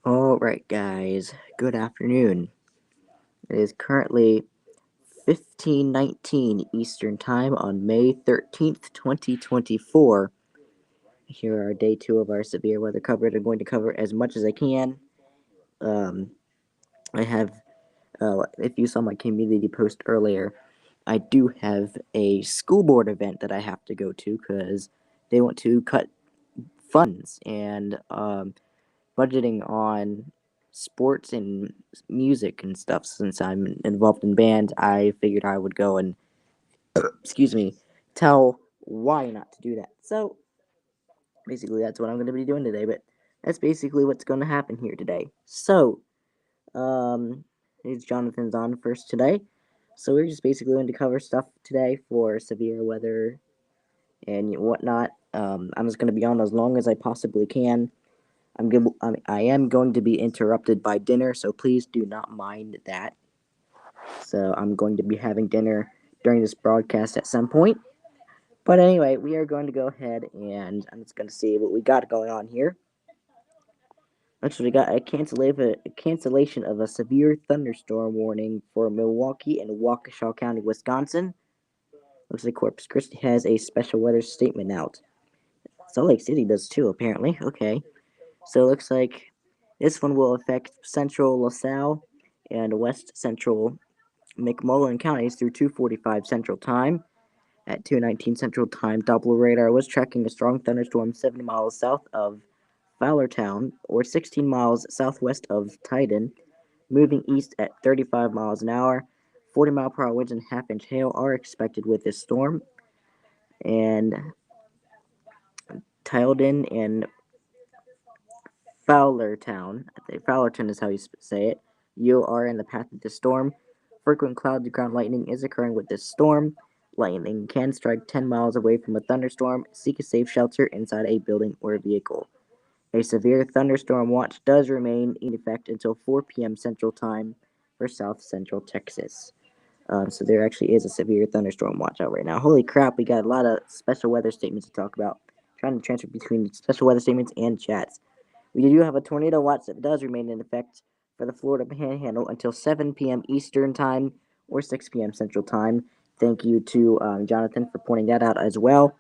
Alright, guys, good afternoon. It is currently 15:19 Eastern Time on May 13th, 2024. Here are day two of our severe weather coverage. I'm going to cover as much as I can. Um, I have, if you saw my community post earlier, I do have a school board event that I have to go to because they want to cut funds and budgeting on sports and music and stuff. Since I'm involved in bands, I figured I would go and excuse me, tell why not to do that. So basically, that's what I'm going to be doing today. But that's basically what's going to happen here today. So it's Jonathan's on first today. So we're just basically going to cover stuff today for severe weather and whatnot. I'm just going to be on as long as I possibly can. I am going to be interrupted by dinner, so please do not mind that. So I'm going to be having dinner during this broadcast at some point. But anyway, we are going to go ahead and I'm just going to see what we got going on here. Actually, we got a cancellation of a severe thunderstorm warning for Milwaukee and Waukesha County, Wisconsin. Looks like Corpus Christi has a special weather statement out. Salt Lake City does too, apparently. Okay. So it looks like this one will affect central LaSalle and west central McMullen counties through 2:45 Central Time. At 2:19 Central Time, Doppler radar was tracking a strong thunderstorm 70 miles south of Fowlertown, or 16 miles southwest of Tiden, moving east at 35 miles an hour. 40-mile-per-hour winds and half-inch hail are expected with this storm. And Tilden and Fowlertown, I think Fowlerton is how you say it, you are in the path of the storm. Frequent clouds and ground lightning is occurring with this storm. Lightning can strike 10 miles away from a thunderstorm. Seek a safe shelter inside a building or vehicle. A severe thunderstorm watch does remain in effect until 4 p.m. Central Time for South Central Texas. So there actually is a severe thunderstorm watch out right now. Holy crap, we got a lot of special weather statements to talk about. Trying to transfer between special weather statements and chats. We do have a tornado watch that does remain in effect for the Florida Panhandle until 7 p.m. Eastern Time or 6 p.m. Central Time. Thank you to Jonathan for pointing that out as well.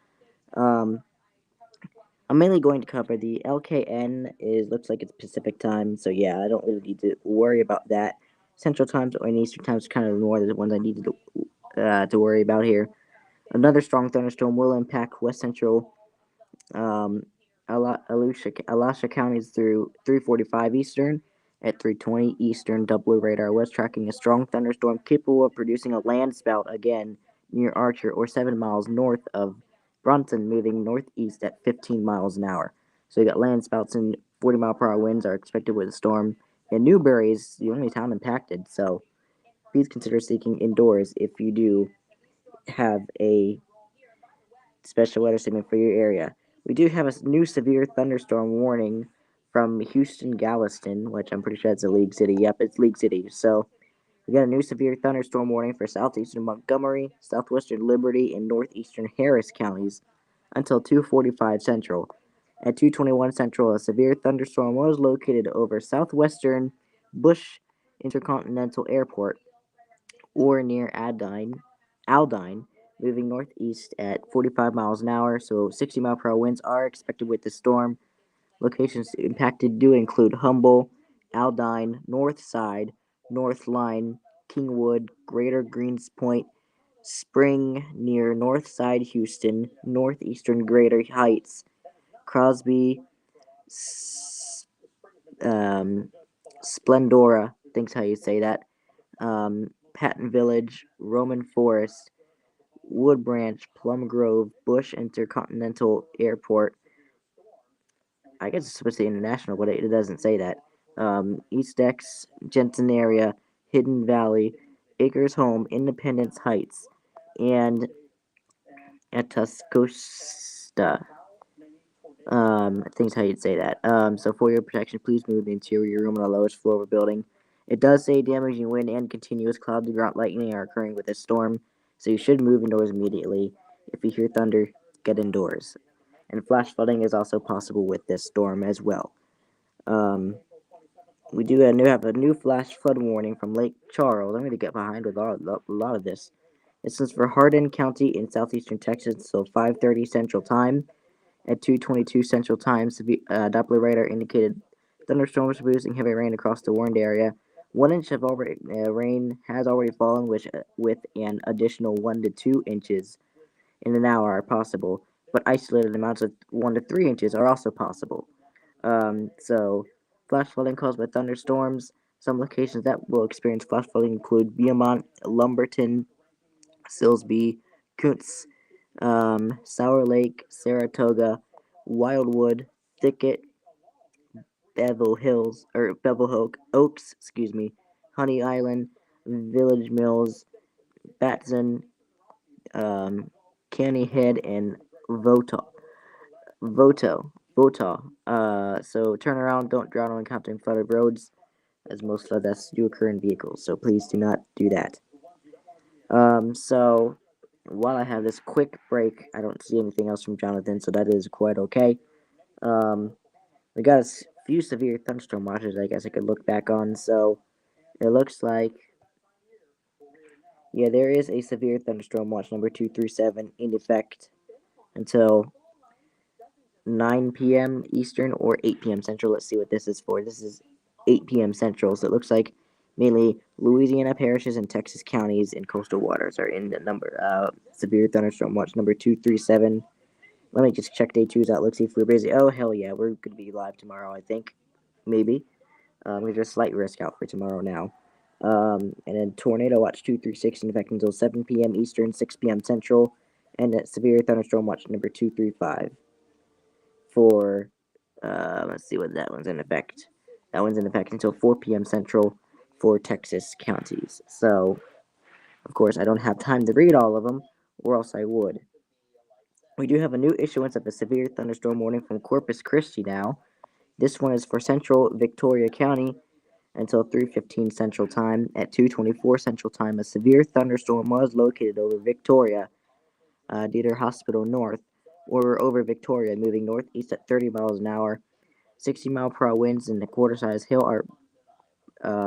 Um, I'm mainly going to cover the LKN. Is looks like it's Pacific time, so yeah, I don't really need to worry about that. Central times or Eastern times kind of more the ones I needed to worry about here. Another strong thunderstorm will impact west central um, Alasha counties through 3:45 Eastern. At 3:20 Eastern, Doppler radar was tracking a strong thunderstorm capable of producing a landspout again near Archer or 7 miles north of Bronson, moving northeast at 15 miles an hour. So you got landspouts and 40-mile-per-hour winds are expected with the storm. And Newberry is the only town impacted, so please consider seeking indoors if you do have a special weather statement for your area. We do have a new severe thunderstorm warning from Houston Galveston, which I'm pretty sure that's a League City. Yep, it's League City. So we got a new severe thunderstorm warning for southeastern Montgomery, southwestern Liberty, and northeastern Harris counties until 2:45 Central. At 2:21 Central, a severe thunderstorm was located over southwestern Bush Intercontinental Airport or near Aldine, moving northeast at 45 miles an hour. So 60-mile-per-hour winds are expected with the storm. Locations impacted do include Humble, Aldine, North Side, North Line, Kingwood, Greater Greens Point, Spring near North Side Houston, Northeastern Greater Heights, Crosby, um, Splendora, I think's how you say that, Patton Village, Roman Forest, Wood Branch, Plum Grove, Bush Intercontinental Airport. I guess it's supposed to say international, but it doesn't say that. East X, Jensen area, Hidden Valley, Acres Home, Independence Heights, and Atascosa. I think how you'd say that. So for your protection, please move into your room on the lowest floor of a building. It does say damaging wind and continuous cloud to ground lightning are occurring with this storm, so you should move indoors immediately. If you hear thunder, get indoors. And flash flooding is also possible with this storm as well. Um, We do have a new flash flood warning from Lake Charles. I'm going to get behind with a lot of this. This is for Hardin County in southeastern Texas, so 5:30 Central Time. At 2:22 Central Time, Doppler radar indicated thunderstorms producing heavy rain across the warned area. 1 inch of rain has already fallen, with an additional 1 to 2 inches in an hour are possible, but isolated amounts of 1 to 3 inches are also possible. Flash flooding caused by thunderstorms. Some locations that will experience flash flooding include Beaumont, Lumberton, Silsbee, Kuntz, Sour Lake, Saratoga, Wildwood, Thicket, Bevel Oaks, Honey Island, Village Mills, Batson, Canny Head, and Voto. So turn around, don't drown on encountering flooded roads, as most flood deaths do occur in vehicles. So please do not do that. So while I have this quick break, I don't see anything else from Jonathan, so that is quite okay. Um, we got a few severe thunderstorm watches I guess I could look back on. So it looks like, yeah, there is a severe thunderstorm watch number 237 in effect until 9 p.m. Eastern or 8 p.m. Central. Let's see what this is for. This is 8 p.m. Central, so it looks like mainly Louisiana parishes and Texas counties and coastal waters are in the number. Severe thunderstorm watch number 237. Let me just check day two's outlook, see if we're busy. Oh, hell yeah, we're going to be live tomorrow, I think. Maybe. There's a slight risk out for tomorrow now. And then Tornado Watch 236 in effect until 7 p.m. Eastern, 6 p.m. Central. And Severe Thunderstorm Watch number 235 for, let's see what that one's in effect. That one's in effect until 4 p.m. Central for Texas counties. So, of course, I don't have time to read all of them, or else I would. We do have a new issuance of a severe thunderstorm warning from Corpus Christi now. This one is for central Victoria County until 3:15 Central Time. At 2:24 Central Time, a severe thunderstorm was located over Victoria, Dieter Hospital North, or over Victoria, moving northeast at 30 miles an hour. 60-mile-per-hour winds and a quarter-size hail are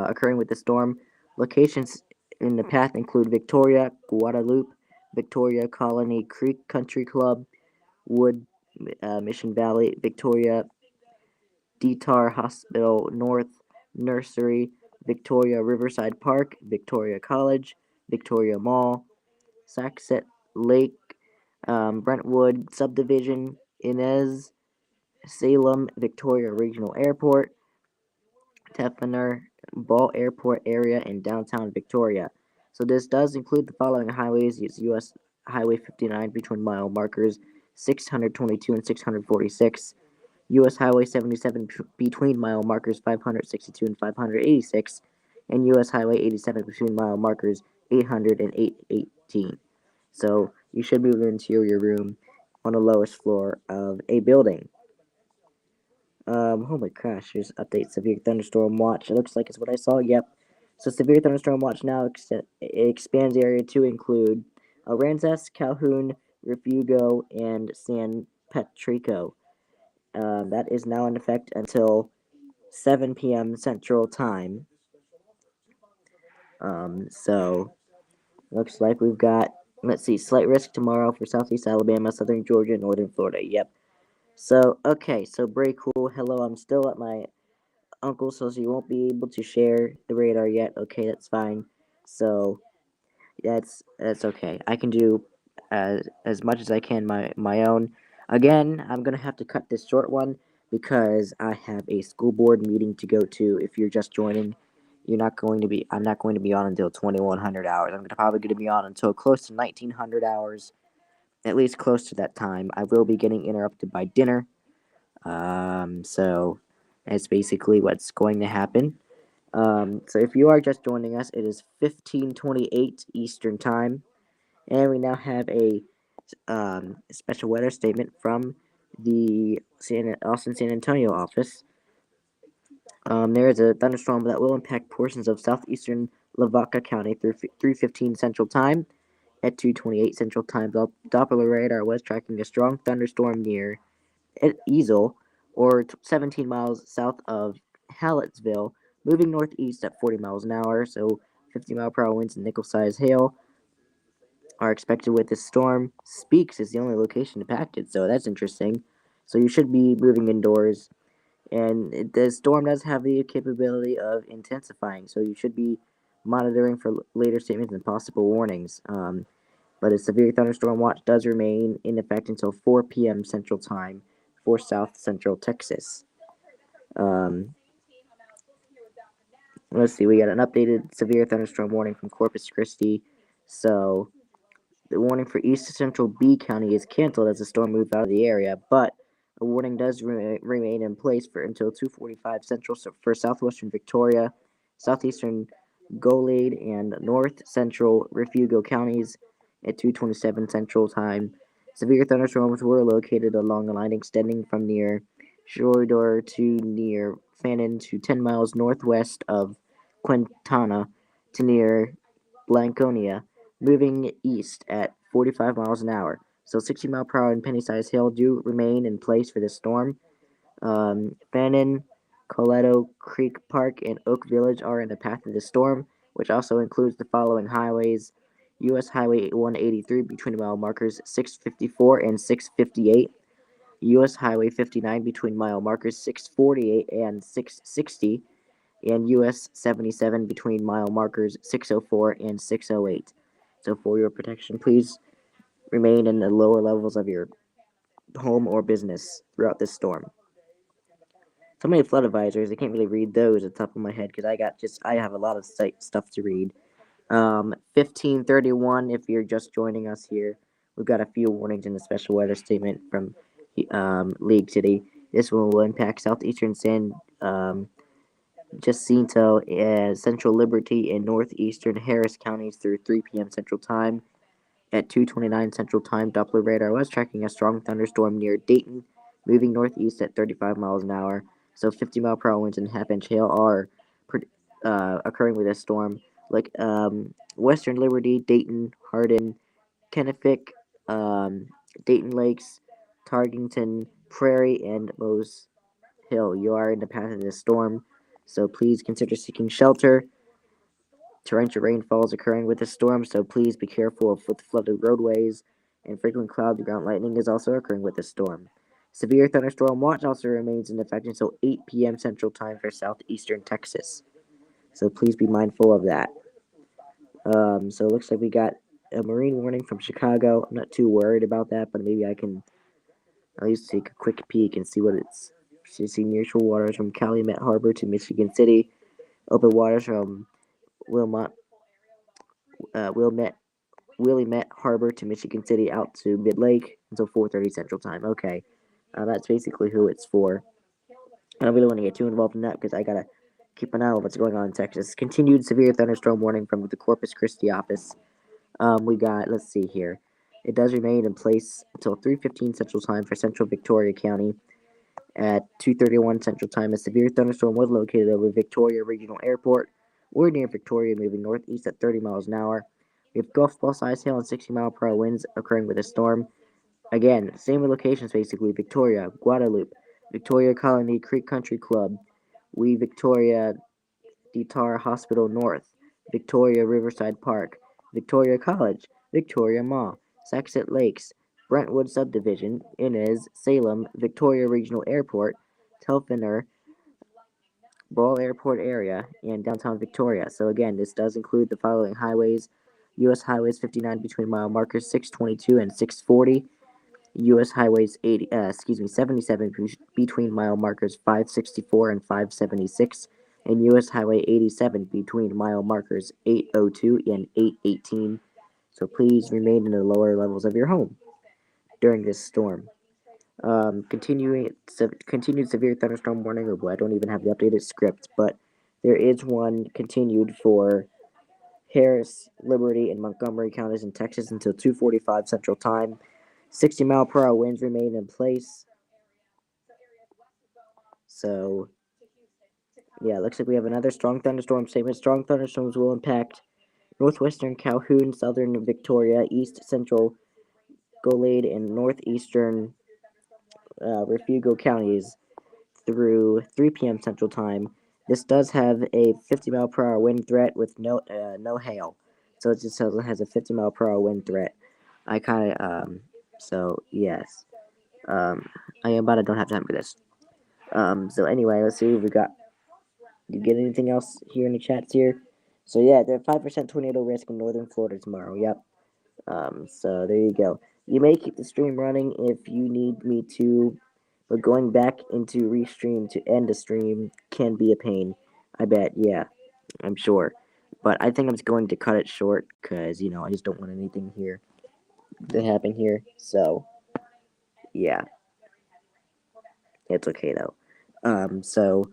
occurring with the storm. Locations in the path include Victoria, Guadalupe, Victoria Colony Creek Country Club, Wood, Mission Valley, Victoria, Detar Hospital North, Nursery, Victoria Riverside Park, Victoria College, Victoria Mall, Saxet Lake, Brentwood Subdivision, Inez, Salem, Victoria Regional Airport, Tefener Ball Airport area in downtown Victoria. So this does include the following highways: it's U.S. Highway 59 between mile markers 622 and 646, U.S. Highway 77 between mile markers 562 and 586, and U.S. Highway 87 between mile markers 800 and 818. So you should be able to interior room on the lowest floor of a building. Oh my gosh, there's update severe thunderstorm watch. It looks like it's what I saw. Yep. So severe thunderstorm watch now expands area to include Aransas, Calhoun, Refugo, and San Patricio. That is now in effect until 7 p.m. Central Time. So looks like we've got, let's see, slight risk tomorrow for Southeast Alabama, Southern Georgia, Northern Florida. Yep. So okay, so very cool. Hello, I'm still at my uncle's, so you won't be able to share the radar yet. Okay, that's fine. So that's okay. I can do as much as I can my own. Again, I'm gonna have to cut this short one because I have a school board meeting to go to. If you're just joining, I'm not going to be on until 2100 hours. I'm probably going to be on until close to 1900 hours, at least close to that time. I will be getting interrupted by dinner. So that's basically what's going to happen. So if you are just joining us, it is 15:28 Eastern Time, and we now have a special weather statement from the Austin San Antonio office. There is a thunderstorm that will impact portions of southeastern Lavaca County through 3:15 Central Time. At 2:28 Central Time, the Doppler radar was tracking a strong thunderstorm near Easel, or 17 miles south of Hallettsville, moving northeast at 40 miles an hour, so 50-mile-per-hour winds and nickel-sized hail are expected with this storm. Speaks is the only location impacted, so that's interesting. So you should be moving indoors, and the storm does have the capability of intensifying, so you should be monitoring for later statements and possible warnings. But a severe thunderstorm watch does remain in effect until 4 p.m. Central Time for South Central Texas. Um, let's see, we got an updated severe thunderstorm warning from Corpus Christi. So the warning for East Central B County is canceled as the storm moved out of the area, but a warning does remain in place for until 2:45 Central for southwestern Victoria, southeastern Golade, and north central Refugio counties at 2:27 Central Time. Severe thunderstorms were located along a line extending from near Shorydor to near Fannin to 10 miles northwest of Quintana to near Blanconia, moving east at 45 miles an hour. So 60-mile-per-hour and penny-sized hail do remain in place for this storm. Fannin, Coleto Creek Park, and Oak Village are in the path of the storm, which also includes the following highways: U.S. Highway 183 between mile markers 654 and 658, U.S. Highway 59 between mile markers 648 and 660, and US 77 between mile markers 604 and 608. So, for your protection, please remain in the lower levels of your home or business throughout this storm. So many flood advisories, I can't really read those at the top of my head because I have a lot of stuff to read. 1531, if you're just joining us here, we've got a few warnings in the special weather statement from League City. This one will impact southeastern Jacinto, Central Liberty, and northeastern Harris counties through 3 p.m. Central Time. At 2:29 Central Time, Doppler radar was tracking a strong thunderstorm near Dayton, moving northeast at 35 miles an hour. So 50-mile-per-hour winds and half-inch hail are occurring with this storm. Like Western Liberty, Dayton, Hardin, Kennefic, Dayton Lakes, Tarkington, Prairie, and Mose Hill. You are in the path of this storm, so please consider seeking shelter. Torrential rainfall is occurring with the storm, so please be careful of flooded roadways, and frequent cloud to ground lightning is also occurring with the storm. Severe thunderstorm watch also remains in effect until 8 p.m. Central Time for southeastern Texas, so please be mindful of that. So it looks like we got a marine warning from Chicago. I'm not too worried about that, but maybe I can at least take a quick peek and see what it's. So you see nearshore waters from Calumet Harbor to Michigan City, open waters from Wilmot, Willamette Harbor to Michigan City out to Mid Lake until 4:30 Central Time. Okay, that's basically who it's for. I don't really want to get too involved in that because I gotta keep an eye on what's going on in Texas. Continued severe thunderstorm warning from the Corpus Christi office. We got, let's see here. It does remain in place until 3:15 Central Time for Central Victoria County. At 2:31 Central Time, a severe thunderstorm was located over Victoria Regional Airport. We're near Victoria, moving northeast at 30 miles an hour. We have golf ball sized hail and 60-mile-per-hour winds occurring with a storm. Again, same locations basically: Victoria, Guadalupe, Victoria Colony Creek Country Club, Victoria Detar Hospital North, Victoria Riverside Park, Victoria College, Victoria Mall, Saxett Lakes, Brentwood Subdivision, Inez, Salem, Victoria Regional Airport, Telfiner, Ball Airport area, and downtown Victoria. So again, this does include the following highways: U.S. Highways 59 between mile markers 622 and 640, U.S. Highways 77 between mile markers 564 and 576, and U.S. Highway 87 between mile markers 802 and 818. So please remain in the lower levels of your home during this storm. Continued severe thunderstorm warning. Oh boy, I don't even have the updated script, but there is one continued for Harris, Liberty, and Montgomery counties in Texas until 2:45 Central Time. 60-mile-per-hour winds remain in place. So, yeah, looks like we have another strong thunderstorm statement. Strong thunderstorms will impact northwestern Calhoun, southern Victoria, east central Golade, and northeastern Refugio counties through 3 p.m. Central Time. This does have a 50-mile-per-hour wind threat with no hail, so it just has a 50-mile-per-hour wind threat. I kind of so yes, um, I am, but I don't have time for this. So anyway, let's see what we got. You get anything else here in the chats here? So yeah, there's 5% tornado risk in northern Florida tomorrow. Yep. So there you go. You may keep the stream running if you need me to, but going back into Restream to end a stream can be a pain. I bet, yeah, I'm sure. But I think I'm just going to cut it short because, I just don't want anything here to happen here. So, yeah, it's okay though. So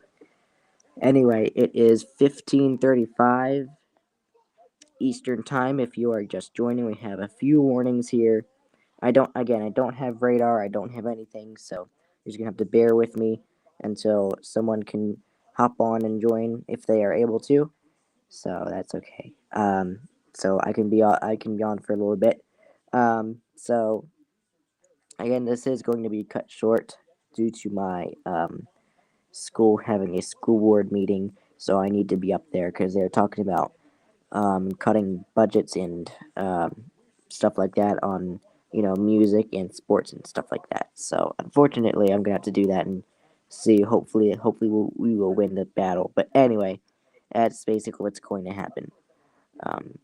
anyway, it is 15:35 Eastern Time. If you are just joining, we have a few warnings here. I don't have radar, I don't have anything, so you're just gonna have to bear with me until someone can hop on and join if they are able to. So that's okay. So I can be on for a little bit. So again, this is going to be cut short due to my school having a school board meeting, so I need to be up there because they're talking about cutting budgets and stuff like that on music and sports and stuff like that. So unfortunately, I'm gonna have to do that and see. Hopefully we will win the battle. But anyway, that's basically what's going to happen.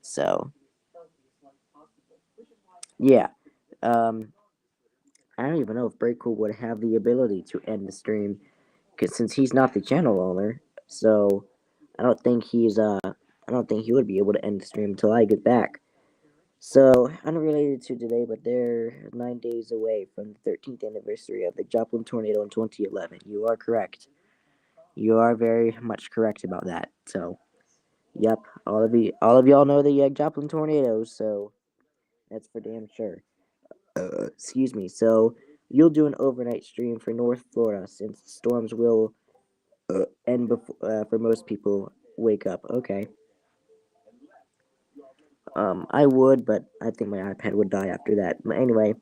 So yeah, um, I don't even know if Breakcool would have the ability to end the stream, cause since he's not the channel owner. So I don't think I don't think he would be able to end the stream until I get back. So, unrelated to today, but they're 9 days away from the 13th anniversary of the Joplin tornado in 2011. You are correct. You are very much correct about that. So, yep, all of y'all know the Joplin tornadoes. So that's for damn sure. Excuse me. So you'll do an overnight stream for North Florida since storms will end before for most people wake up. Okay. I would, but I think my iPad would die after that. But anyway,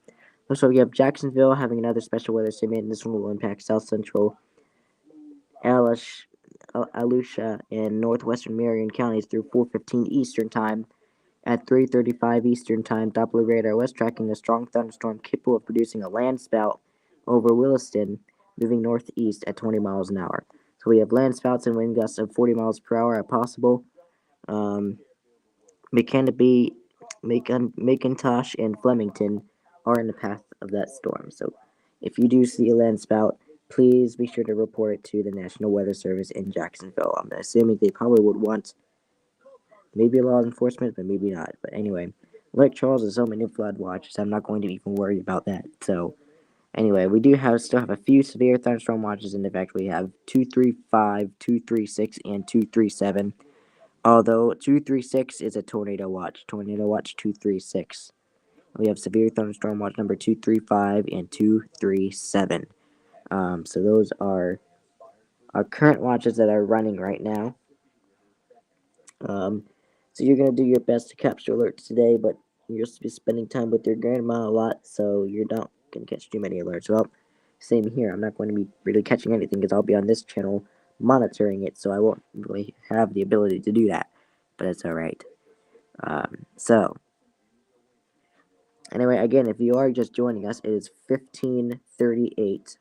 so we have Jacksonville having another special weather segment. This one will impact South Central, Alusha, and northwestern Marion counties through 4:15 Eastern Time. At 3:35 Eastern Time, Doppler radar was tracking a strong thunderstorm capable of producing a land spout over Williston, moving northeast at 20 miles an hour. So we have land spouts and wind gusts of 40 miles per hour are possible. Um, McKenby, McIntosh, and Flemington are in the path of that storm. So if you do see a land spout, please be sure to report it to the National Weather Service in Jacksonville. I'm assuming they probably would want maybe law enforcement, but maybe not. But anyway, Lake Charles is so many flood watches, I'm not going to even worry about that. So anyway, we do still have a few severe thunderstorm watches in effect. We have 235, 236, and 237. Although 236 is a tornado watch 236. We have severe thunderstorm watch number 235 and 237. So those are our current watches that are running right now. So you're gonna do your best to capture alerts today, but you're supposed to be spending time with your grandma a lot, so you're not gonna catch too many alerts. Well, same here. I'm not going to be really catching anything because I'll be on this channel monitoring it, so I won't really have the ability to do that. But it's all right. So anyway, again, if you are just joining us, it is 15:38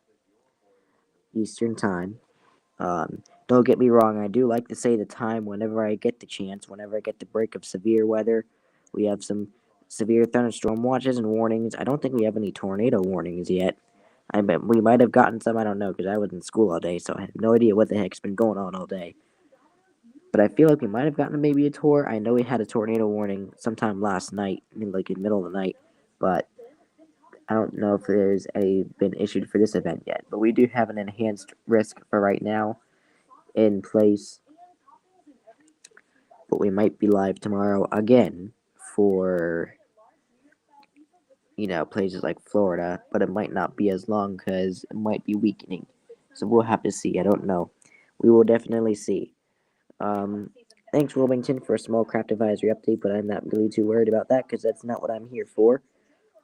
Eastern Time. Don't get me wrong, I do like to say the time whenever I get the chance, whenever I get the break of severe weather. We have some severe thunderstorm watches and warnings. I don't think we have any tornado warnings yet. I bet we might have gotten some, I don't know, because I was in school all day, so I have no idea what the heck's been going on all day. But I feel like we might have gotten maybe a tour. I know we had a tornado warning sometime last night, like in the middle of the night, but I don't know if there's been issued for this event yet. But we do have an enhanced risk for right now in place, but we might be live tomorrow again for places like Florida, but it might not be as long because it might be weakening. So we'll have to see. I don't know. We will definitely see. Thanks, Wilmington, for a small craft advisory update, but I'm not really too worried about that because that's not what I'm here for.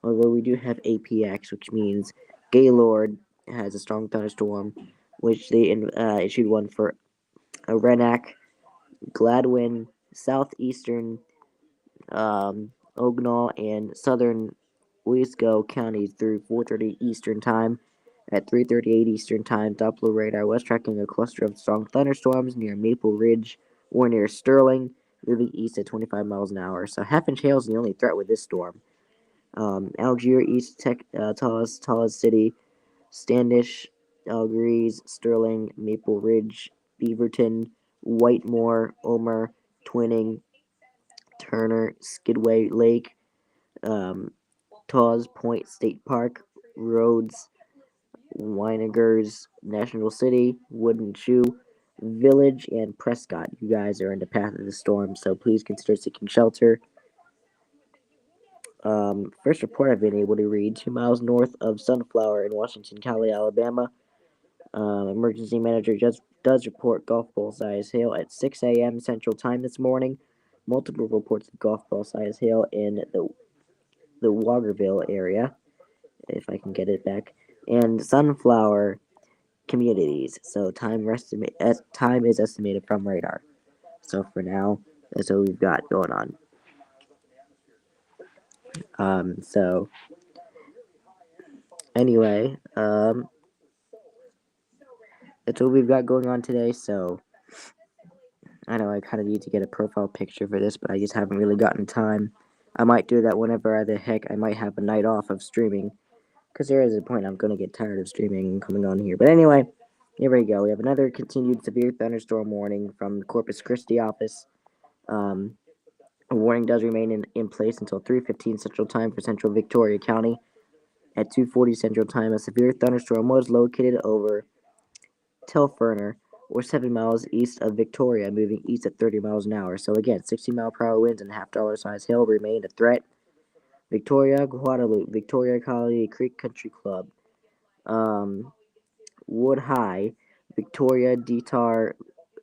Although we do have APX, which means Gaylord has a strong thunderstorm, which they issued one for Renack, Gladwin, southeastern Ognall, and southern Wesco counties through 4:30 Eastern Time. At 3:38 Eastern Time, Doppler radar was tracking a cluster of strong thunderstorms near Maple Ridge or near Sterling, moving east at 25 miles an hour. So half-inch hail is the only threat with this storm. Algier, East tallest city, Standish, Algiers, Sterling, Maple Ridge, Beaverton, Whitemore, Omer, Twinning, Turner, Skidway Lake, um, Taws Point State Park, Rhodes, Winegers, National City, Wooden Shoe, Village, and Prescott. You guys are in the path of the storm, so please consider seeking shelter. First report I've been able to read 2 miles north of Sunflower in Washington County, Alabama. Emergency manager just does report golf ball size hail at 6 a.m. Central Time this morning. Multiple reports of golf ball size hail in the Walkerville area, if I can get it back, and Sunflower communities. So time is estimated from radar. So for now, that's what we've got going on. So anyway, that's what we've got going on today. So I know I kind of need to get a profile picture for this, but I just haven't really gotten time. I might do that whenever the heck I might have a night off of streaming, because there is a point I'm going to get tired of streaming and coming on here. But anyway, here we go. We have another continued severe thunderstorm warning from the Corpus Christi office. A warning does remain in place until 3:15 Central Time for Central Victoria County. At 2:40 Central Time, a severe thunderstorm was located over Telferner, or 7 miles east of Victoria, moving east at 30 miles an hour. So again, 60-mile-per-hour winds and half-dollar size hail remained a threat. Victoria, Guadalupe, Victoria Colony Creek Country Club, Wood High, Victoria Detar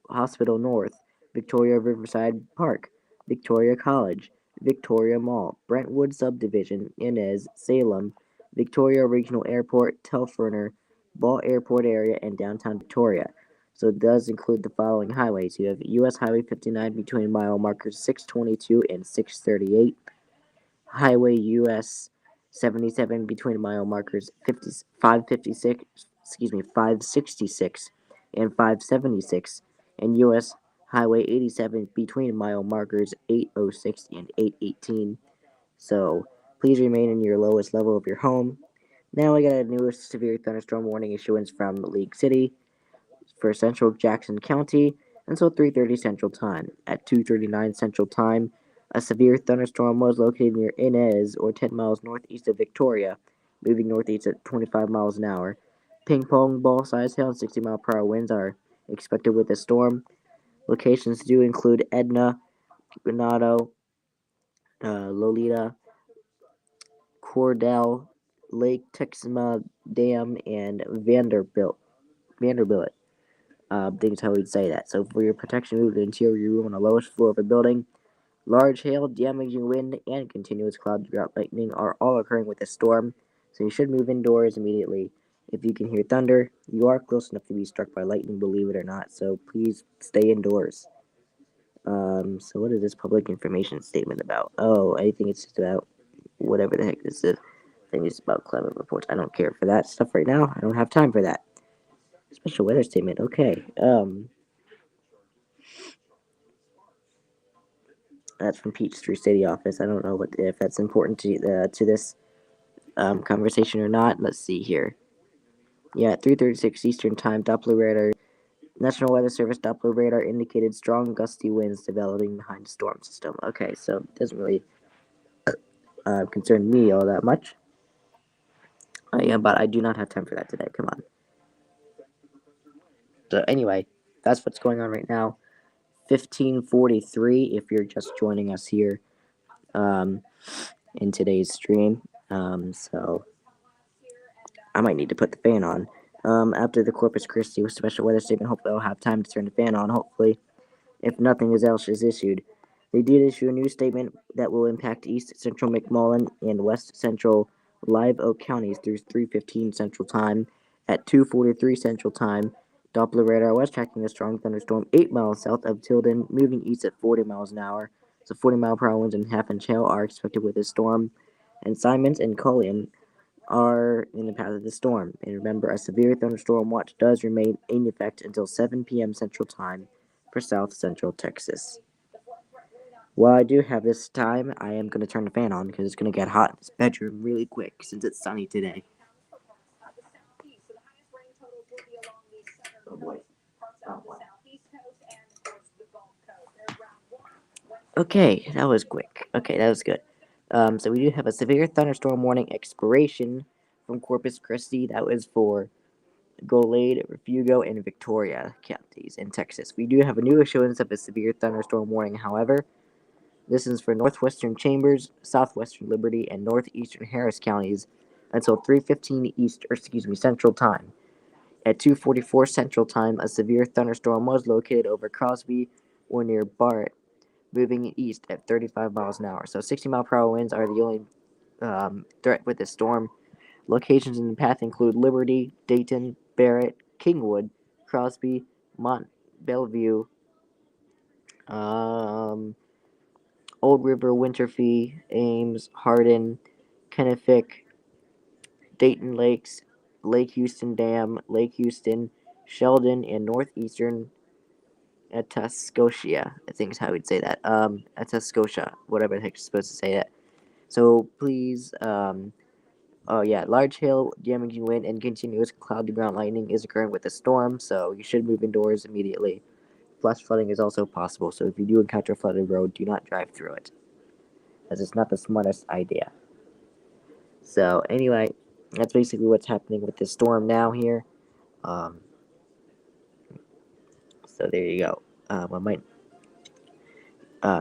Hospital North, Victoria Riverside Park, Victoria College, Victoria Mall, Brentwood Subdivision, Inez, Salem, Victoria Regional Airport, Telferner, Ball Airport area, and downtown Victoria. So it does include the following highways. You have US Highway 59 between mile markers 622 and 638. Highway US 77 between mile markers 566 and 576, and US Highway 87 between mile markers 806 and 818. So please remain in your lowest level of your home. Now I got a new severe thunderstorm warning issuance from League City for central Jackson County until 3:30 Central Time. At 2:39 Central Time, a severe thunderstorm was located near Inez, or 10 miles northeast of Victoria, moving northeast at 25 miles an hour. Ping pong ball size hail and 60-mile-per-hour winds are expected with the storm. Locations do include Edna, Granado, Lolita, Cordell, Lake Texma Dam, and Vanderbilt. Things how we'd say that. So for your protection, move to the interior room on the lowest floor of a building. Large hail, damaging wind, and continuous cloud drought lightning are all occurring with this storm, so you should move indoors immediately. If you can hear thunder, you are close enough to be struck by lightning, believe it or not, so please stay indoors. So what is this public information statement about? Oh, I think it's just about whatever the heck this is. I think it's about climate reports. I don't care for that stuff right now. I don't have time for that. Special weather statement. Okay. That's from Peachtree City office. I don't know if that's important to this conversation or not. Let's see here. Yeah, 3:36 Eastern Time. Doppler radar. National Weather Service Doppler radar indicated strong gusty winds developing behind the storm system. Okay, so it doesn't really concern me all that much. Yeah, but I do not have time for that today. Come on. So anyway, that's what's going on right now. 15:43. If you're just joining us here in today's stream, so I might need to put the fan on. After the Corpus Christi with special weather statement, hopefully I'll have time to turn the fan on. Hopefully, if nothing else is issued. They did issue a new statement that will impact East Central McMullen and West Central Live Oak counties through 3:15 Central Time. At 2:43 Central Time, Doppler radar was tracking a strong thunderstorm 8 miles south of Tilden, moving east at 40 miles an hour. So 40-mile-per-hour winds and half-inch hail are expected with this storm. And Simons and Collium are in the path of the storm. And remember, a severe thunderstorm watch does remain in effect until 7 p.m. Central Time for South Central Texas. While I do have this time, I am going to turn the fan on because it's going to get hot in this bedroom really quick since it's sunny today. Oh boy. Oh boy. Okay, that was quick. Okay, that was good. So we do have a severe thunderstorm warning expiration from Corpus Christi. That was for Golade, Refugio, and Victoria counties in Texas. We do have a new issuance of a severe thunderstorm warning, however. This is for northwestern Chambers, southwestern Liberty, and northeastern Harris counties until 3:15 Central Time. At 2:44 Central Time, a severe thunderstorm was located over Crosby or near Barrett, moving east at 35 miles an hour. So 60-mile-per-hour winds are the only threat with this storm. Locations in the path include Liberty, Dayton, Barrett, Kingwood, Crosby, Mont Bellevue, Old River, Winterfee, Ames, Hardin, Kennefic, Dayton Lakes, Lake Houston Dam, Lake Houston, Sheldon, and northeastern Atascosa. I think is how we'd say that. Atascosa, whatever the heck you're supposed to say that. So please, oh yeah, large hail, damaging wind, and continuous cloudy ground lightning is occurring with the storm, so you should move indoors immediately. Flash flooding is also possible, so if you do encounter a flooded road, do not drive through it, as it's not the smartest idea. So anyway, that's basically what's happening with this storm now here. So there you go. I might,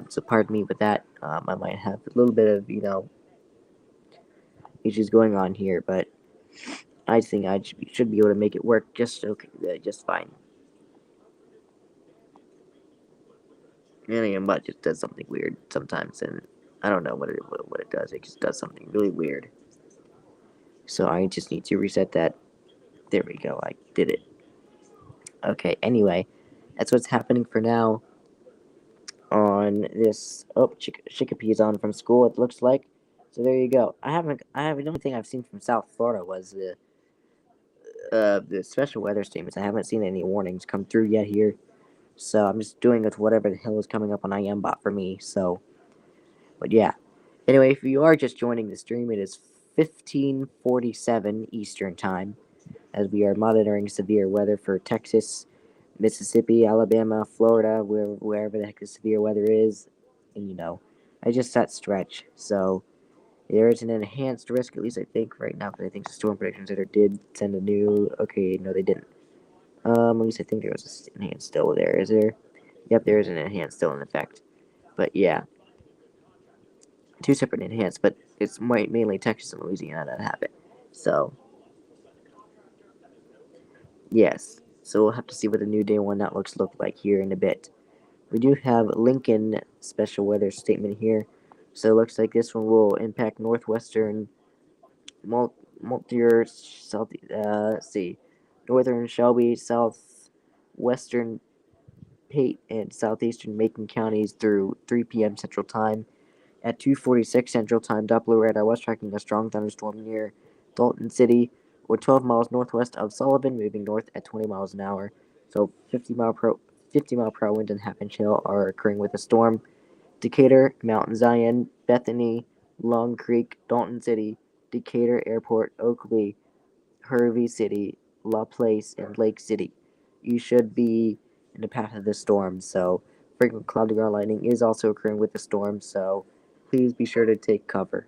so pardon me with that. I might have a little bit of, issues going on here, but I think I should be able to make it work just okay, just fine. Alien Bot just does something weird sometimes, and I don't know what it does. It just does something really weird. So I just need to reset that. There we go. I did it. Okay. Anyway, that's what's happening for now on this. Oh, Chicopee is on from school. It looks like. So there you go. I haven't. The only thing I've seen from South Florida was the special weather statements. I haven't seen any warnings come through yet here. So I'm just doing with whatever the hell is coming up on IMBot for me. So, but yeah. Anyway, if you are just joining the stream, it is 15:47 Eastern Time, as we are monitoring severe weather for Texas, Mississippi, Alabama, Florida, wherever the heck the severe weather is. And I just set stretch, so there is an enhanced risk, at least I think right now, because I think the Storm Prediction Center did send a new. Okay, no, they didn't. At least I think there was an enhanced still there. Is there? Yep, there is an enhanced still in effect. But yeah, two separate enhanced, but it's mainly Texas and Louisiana that have it. So yes, so we'll have to see what the new day one outlooks look like here in a bit. We do have Lincoln special weather statement here, so it looks like this one will impact northwestern, Multier, south. Let's see, northern Shelby, southwestern Pate, and southeastern Macon counties through 3 p.m. Central Time. At 2:46 Central Time, Doppler radar was tracking a strong thunderstorm near Dalton City, or 12 miles northwest of Sullivan, moving north at 20 miles an hour. So 50-mile-per-hour wind and half-inch hail are occurring with the storm. Decatur, Mount Zion, Bethany, Long Creek, Dalton City, Decatur Airport, Oakley, Hervey City, La Place, and Lake City. You should be in the path of the storm, so frequent cloudy ground lightning is also occurring with the storm, so please be sure to take cover.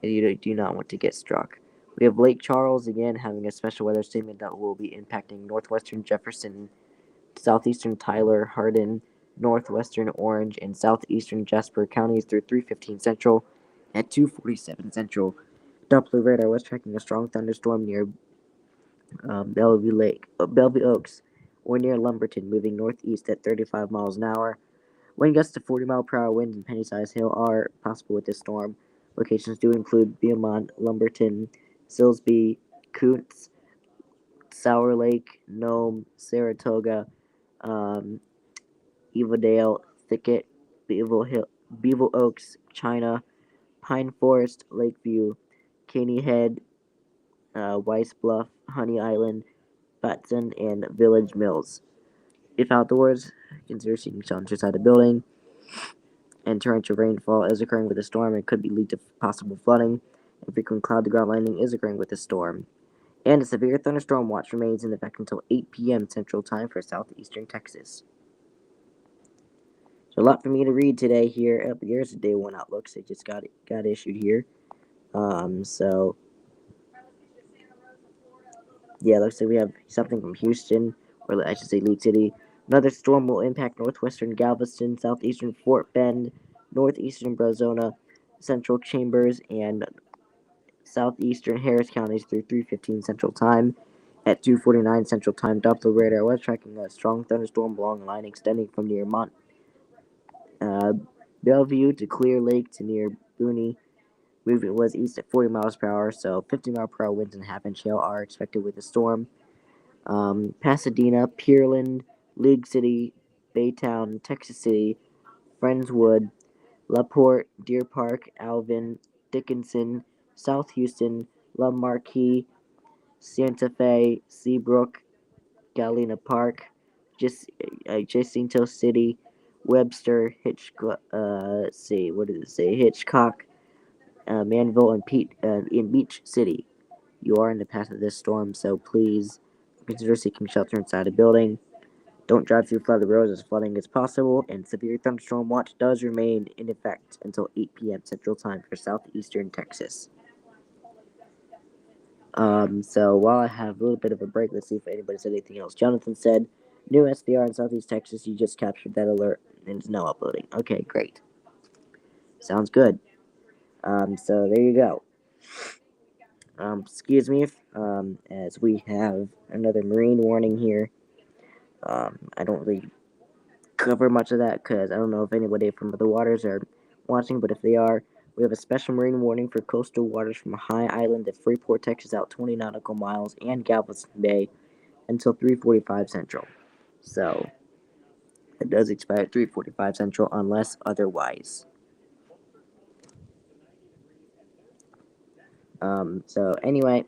You do not want to get struck. We have Lake Charles again having a special weather statement that will be impacting northwestern Jefferson, southeastern Tyler, Hardin, northwestern Orange, and southeastern Jasper counties through 3:15 Central. At 2:47 Central, Doppler radar was tracking a strong thunderstorm near Bellevue Oaks, or near Lumberton, moving northeast at 35 miles an hour. Wind gusts to 40-mile-per-hour winds and penny-sized hail are possible with this storm. Locations do include Beaumont, Lumberton, Silsbee, Koontz, Sour Lake, Nome, Saratoga, um, Evadale, Thicket, Beagle Oaks, China, Pine Forest, Lakeview, Caney Head, Weiss Bluff, Honey Island, Batson, and Village Mills. If outdoors, consider seeking shelter inside the building. And torrential rainfall is occurring with a storm and could lead to possible flooding. And frequent cloud-to-ground lightning is occurring with the storm. And a severe thunderstorm watch remains in effect until 8 p.m. Central Time for southeastern Texas. So a lot for me to read today here. Here's the day one outlooks. It just got issued here. So yeah, looks like we have something from Houston, or I should say Lead City. Another storm will impact northwestern Galveston, southeastern Fort Bend, northeastern Brazona, central Chambers, and southeastern Harris counties through 3:15 Central Time. At 2:49 Central Time, Doppler radar was tracking a strong thunderstorm along a line extending from near uh, Bellevue to Clear Lake to near Booney. Movement was east at 40 miles per hour, so 50-mile-per-hour winds and half-inch hail are expected with the storm. Pasadena, Pearland, League City, Baytown, Texas City, Friendswood, LaPorte, Deer Park, Alvin, Dickinson, South Houston, La Marquis, Santa Fe, Seabrook, Galena Park, Jacinto City, Webster, Hitchcock, Manville, and in Beach City. You are in the path of this storm, so please consider seeking shelter inside a building. Don't drive through flooded roads as flooding is possible, and severe thunderstorm watch does remain in effect until 8 p.m. Central Time for southeastern Texas. So while I have a little bit of a break, let's see if anybody said anything else. Jonathan said, new SVR in Southeast Texas, you just captured that alert, and it's now uploading. Okay, great. Sounds good. So there you go. Excuse me as we have another marine warning here. I don't really cover much of that because I don't know if anybody from the waters are watching, but if they are, we have a special marine warning for coastal waters from High Island to Freeport, Texas, out 20 nautical miles, and Galveston Bay until 3:45 Central. So it does expire at 3:45 Central unless otherwise. So anyway,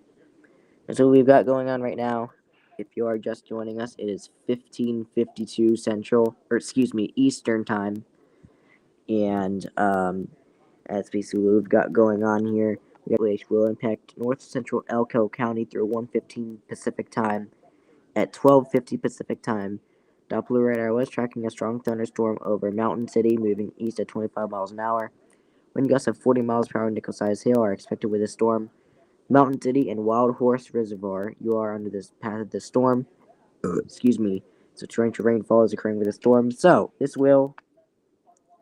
that's what we've got going on right now. If you are just joining us, it is 15:52 Central, or excuse me, Eastern time, and that's basically what we've got going on here. Which will impact north central Elko County through 1:15 Pacific time. At 12:50 Pacific time, Doppler radar was tracking a strong thunderstorm over Mountain City, moving east at 25 miles an hour. Wind gusts of 40 miles per hour, nickel-sized hail are expected with the storm. Mountain City and Wild Horse Reservoir, you are under this path of the storm. Excuse me. So torrential rainfall is occurring with the storm. So this will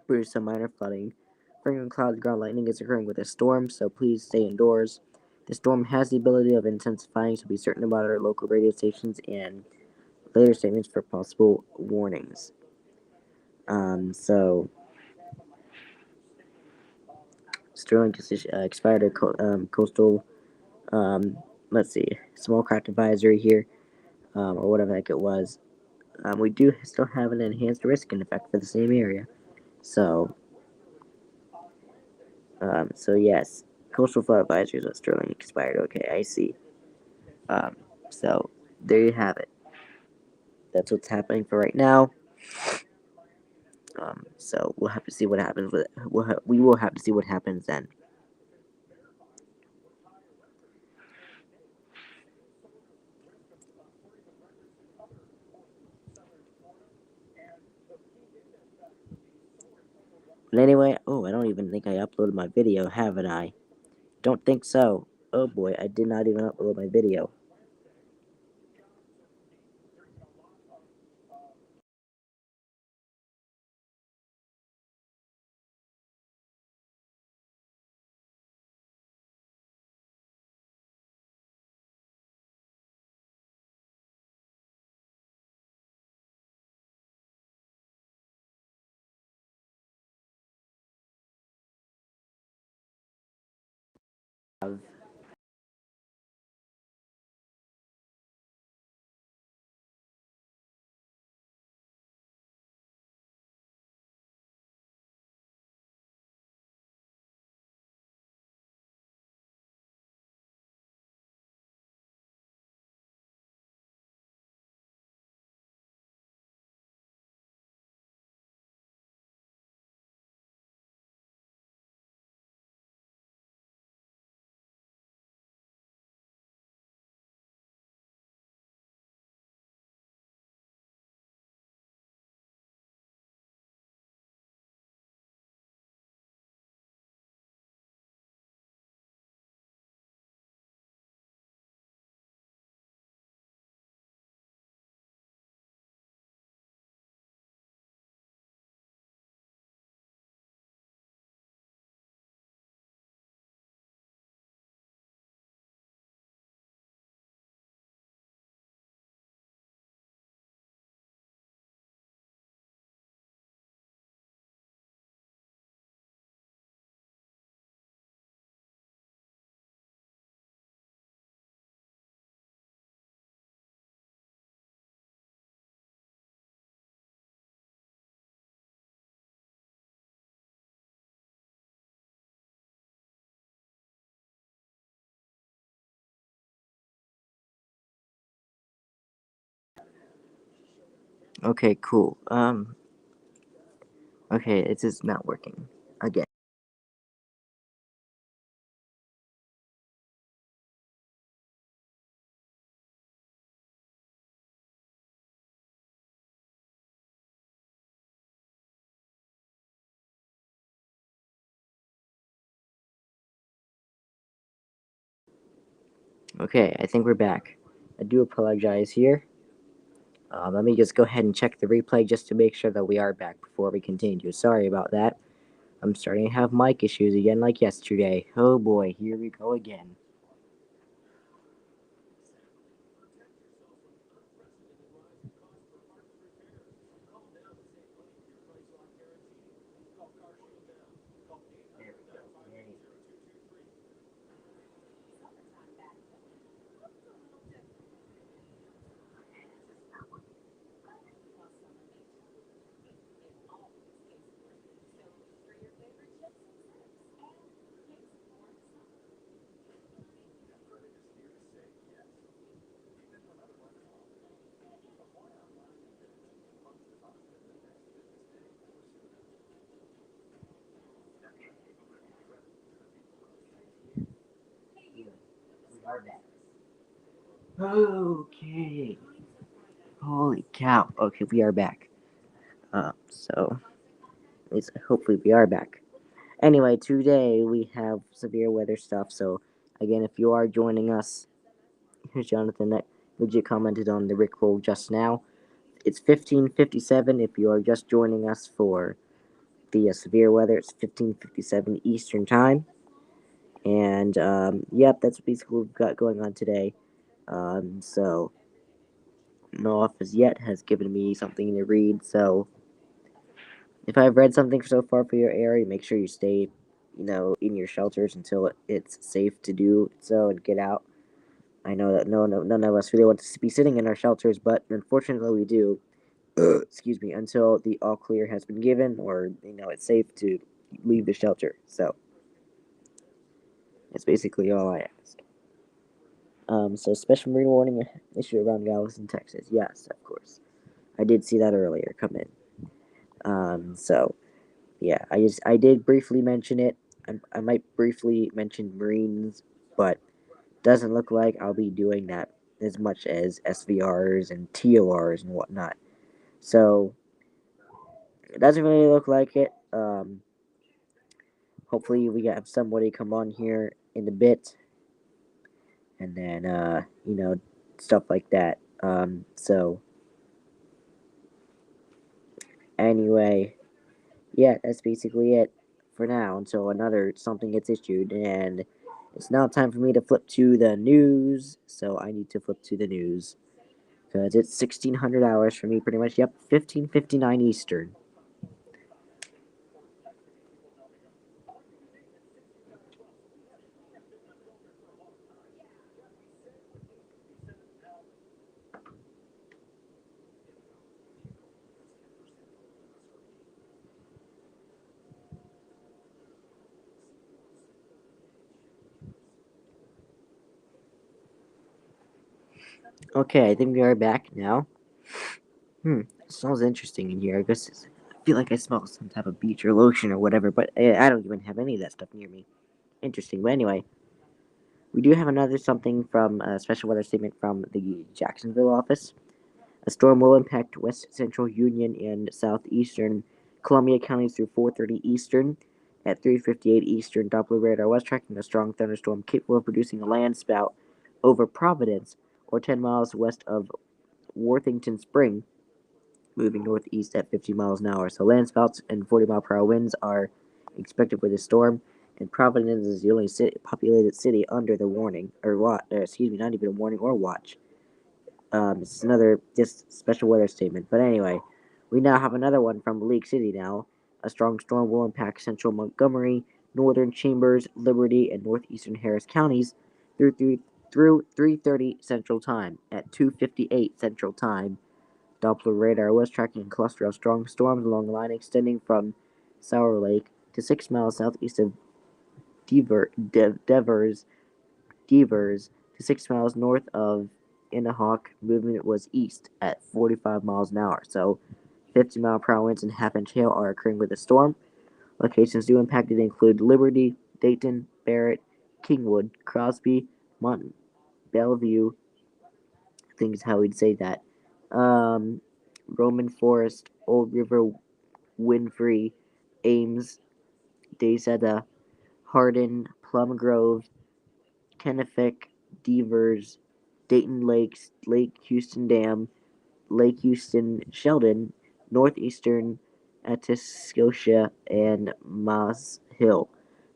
produce some minor flooding. Frequent clouds, ground lightning is occurring with a storm, so please stay indoors. The storm has the ability of intensifying, so be certain about our local radio stations and later statements for possible warnings. So Sterling expired a coastal, let's see, small craft advisory here, or whatever the heck it was. We do still have an enhanced risk in effect for the same area. So, so yes, coastal flood advisory is what Sterling expired. Okay, I see. So there you have it. That's what's happening for right now. So we'll have to see what happens with it. We will have to see what happens then. But anyway, oh, I don't even think I uploaded my video, haven't I? Don't think so. Oh boy, I did not even upload my video. Okay, cool. Okay, it's just not working again. Okay, I think we're back. I do apologize here. Let me just go ahead and check the replay just to make sure that we are back before we continue. Sorry about that. I'm starting to have mic issues again like yesterday. Oh boy, here we go again. We are back. Okay. Holy cow. Okay, we are back. So, at least hopefully we are back. Anyway, today we have severe weather stuff. So, again, if you are joining us, here's Jonathan that legit commented on the Rickroll just now. It's 15:57 if you are just joining us for the severe weather. It's 15:57 Eastern Time. And, yep, that's basically what we've got going on today. So, no office yet has given me something to read. So, if I've read something so far for your area, make sure you stay, in your shelters until it's safe to do so and get out. I know that none of us really want to be sitting in our shelters, but unfortunately we do. Excuse me, until the all clear has been given or, it's safe to leave the shelter. So, that's basically all I ask. So special marine warning issued around Galveston, Texas. Yes, of course. I did see that earlier come in. So yeah, I did briefly mention it. I might briefly mention Marines, but doesn't look like I'll be doing that as much as SVRs and TORs and whatnot. So it doesn't really look like it. Hopefully we have somebody come on here in a bit, and then stuff like that. So anyway, yeah, that's basically it for now until another something gets issued. And it's now time for me to flip to the news. So I need to flip to the news because it's 1600 hours for me, pretty much. Yep, 15:59 Eastern. Okay, I think we are back now. It smells interesting in here. I feel like I smell some type of beach or lotion or whatever, but I don't even have any of that stuff near me. Interesting. But anyway, we do have another something from a special weather statement from the Jacksonville office. A storm will impact west central Union and southeastern Columbia counties through 4:30 Eastern. At 3:58 Eastern, Doppler radar was tracking a strong thunderstorm capable of producing a landspout over Providence, or 10 miles west of Worthington Spring, moving northeast at 50 miles an hour. So landspouts and 40-mile-per-hour winds are expected with the storm. And Providence is the only populated city under the warning, or what? Excuse me, not even a warning or watch. This is another just special weather statement. But anyway, we now have another one from League City now. A strong storm will impact central Montgomery, northern Chambers, Liberty, and northeastern Harris counties through 3:30 Central Time. At 2:58 Central Time, Doppler radar was tracking a cluster of strong storms along the line extending from Sour Lake to 6 miles southeast of Devers to 6 miles north of in a hawk. Movement was east at 45 miles an hour. So 50-mile-per-hour winds and half-inch hail are occurring with the storm. Locations due impacted include Liberty, Dayton, Barrett, Kingwood, Crosby, Mont Bellevue. I think is how we'd say that. Roman Forest, Old River, Winfrey, Ames, Dayseta, Hardin, Plum Grove, Kennefic, Devers, Dayton Lakes, Lake Houston Dam, Lake Houston, Sheldon, Northeastern Atascosa, and Moss Hill.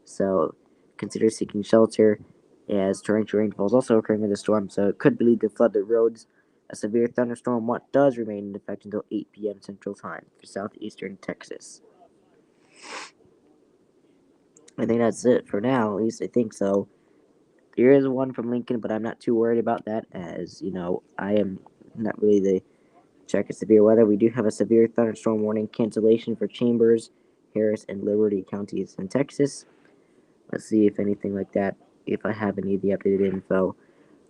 So consider seeking shelter as torrential rainfall is also occurring with the storm, so it could lead to flooded roads. A severe thunderstorm watch does remain in effect until 8 p.m. Central Time for southeastern Texas. I think that's it for now, at least I think so. There is one from Lincoln, but I'm not too worried about that, as, I am not really the check of severe weather. We do have a severe thunderstorm warning cancellation for Chambers, Harris, and Liberty counties in Texas. Let's see if anything like that, if I have any of the updated info.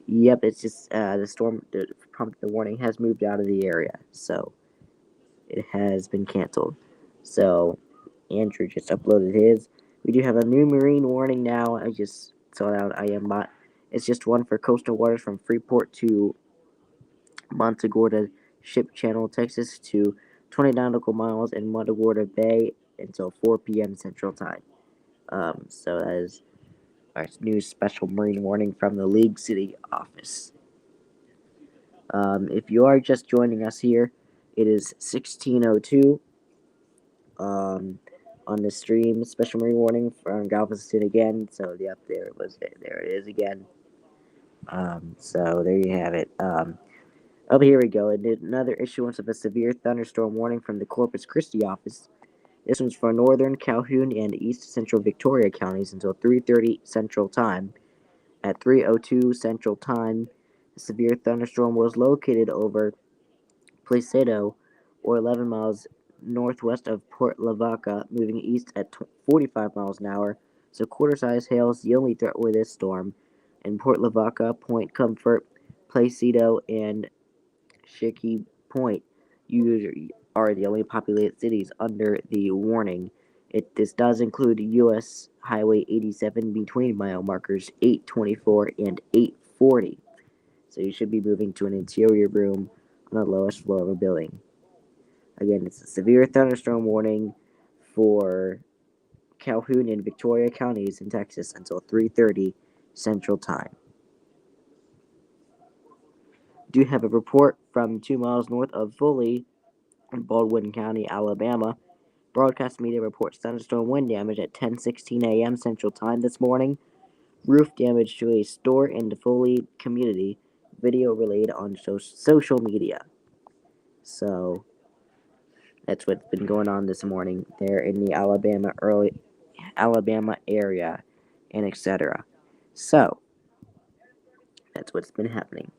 Yep, it's just the storm, the warning has moved out of the area, so it has been canceled. So Andrew just uploaded his. We do have a new marine warning now. I just saw that on IMBot. It's just one for coastal waters from Freeport to Montagorda Ship Channel, Texas to 20 nautical miles in Montagorda Bay until 4 p.m. Central Time. So that is our new special marine warning from the League City office. If you are just joining us here, it is 16:02 on the stream. Special marine warning from Galveston again. So yep, there it was. There it is again. So there you have it. Oh, here we go. Another issuance of a severe thunderstorm warning from the Corpus Christi office. This one's for northern Calhoun and east central Victoria counties until 3:30 Central Time. At 3:02 Central Time, a severe thunderstorm was located over Placido, or 11 miles northwest of Port Lavaca, moving east at 45 miles an hour. So quarter-size hail is the only threat with this storm. In Port Lavaca, Point Comfort, Placido, and Shaky Point usually are the only populated cities under the warning. This does include U.S. Highway 87 between mile markers 824 and 840. So you should be moving to an interior room on the lowest floor of a building. Again, it's a severe thunderstorm warning for Calhoun and Victoria counties in Texas until 3:30 Central Time. Do have a report from 2 miles north of Foley in Baldwin County, Alabama. Broadcast media reports thunderstorm wind damage at 10:16 a.m. Central Time this morning. Roof damage to a store in the Foley community. Video relayed on social media. So that's what's been going on this morning there in the Alabama area, and etc. So that's what's been happening.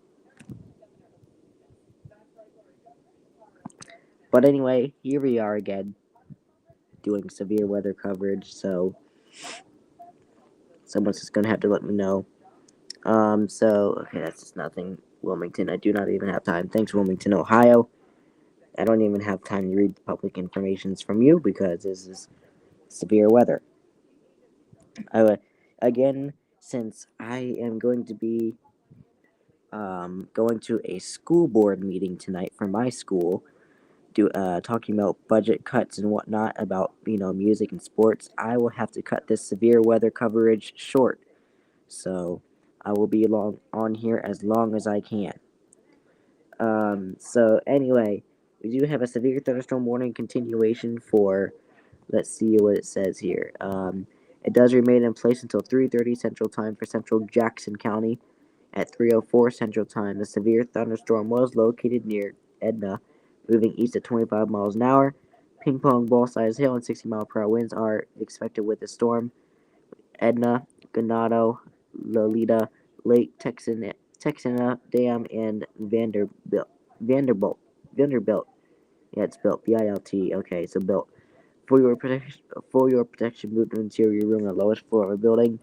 But anyway, here we are again doing severe weather coverage. So someone's just gonna have to let me know. Okay, that's just nothing. Wilmington, I do not even have time. Thanks, Wilmington, Ohio. I don't even have time to read the public informations from you because this is severe weather. Again, since I am going to be going to a school board meeting tonight for my school, talking about budget cuts and whatnot about music and sports, I will have to cut this severe weather coverage short. So I will be on here as long as I can. So anyway, we do have a severe thunderstorm warning continuation for. Let's see what it says here. It does remain in place until 3:30 Central Time for Central Jackson County. At 3:04 Central Time, the severe thunderstorm was located near Edna, moving east at 25 miles an hour. Ping pong ball size hail and 60-mile-per-hour winds are expected with the storm. Edna, Ganado, Lolita, Lake Texana Dam, and Vanderbilt. Yeah, it's built. Bilt. Okay, so built. For your protection, move to an interior room on the lowest floor of a building.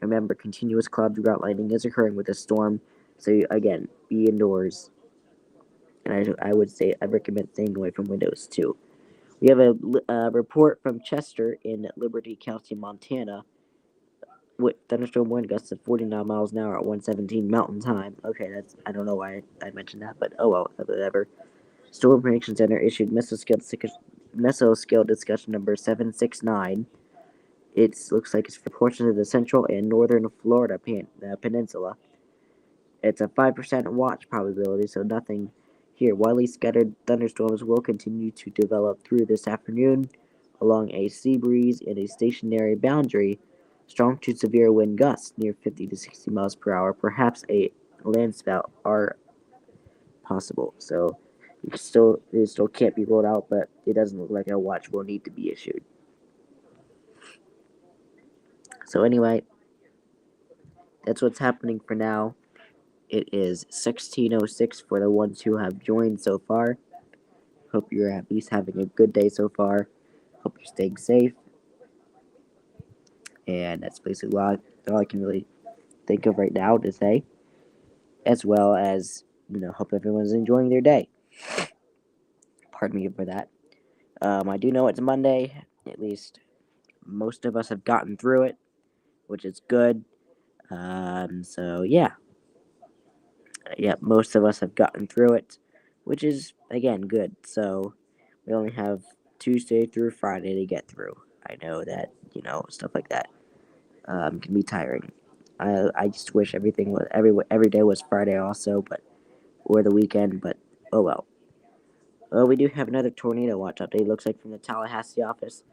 Remember, continuous cloud throughout lightning is occurring with this storm. So again, be indoors, and I recommend staying away from windows too. We have a report from Chester in Liberty County, Montana, with thunderstorm wind gusts of 49 miles an hour at 117 Mountain Time. Okay, I don't know why I mentioned that, but oh well, whatever. Storm Prediction Center issued mesoscale discussion number 769. It looks like it's for portions of the central and northern Florida peninsula. It's a 5% watch probability, so nothing here. Widely scattered thunderstorms will continue to develop through this afternoon along a sea breeze and a stationary boundary. Strong to severe wind gusts near 50 to 60 miles per hour, perhaps a landspout, are possible. So it still can't be rolled out, but it doesn't look like a watch will need to be issued. So anyway, that's what's happening for now. It is 16:06 for the ones who have joined so far. Hope you're at least having a good day so far. Hope you're staying safe. And that's basically all I can really think of right now to say. As well as, hope everyone's enjoying their day. Pardon me for that. I do know it's Monday. At least most of us have gotten through it, which is good. So yeah. Yeah, most of us have gotten through it, which is, again, good. So we only have Tuesday through Friday to get through. I know that, stuff like that can be tiring. I just wish everything was every day was Friday also, or the weekend. But oh well. Well, we do have another tornado watch update. Looks like from the Tallahassee office.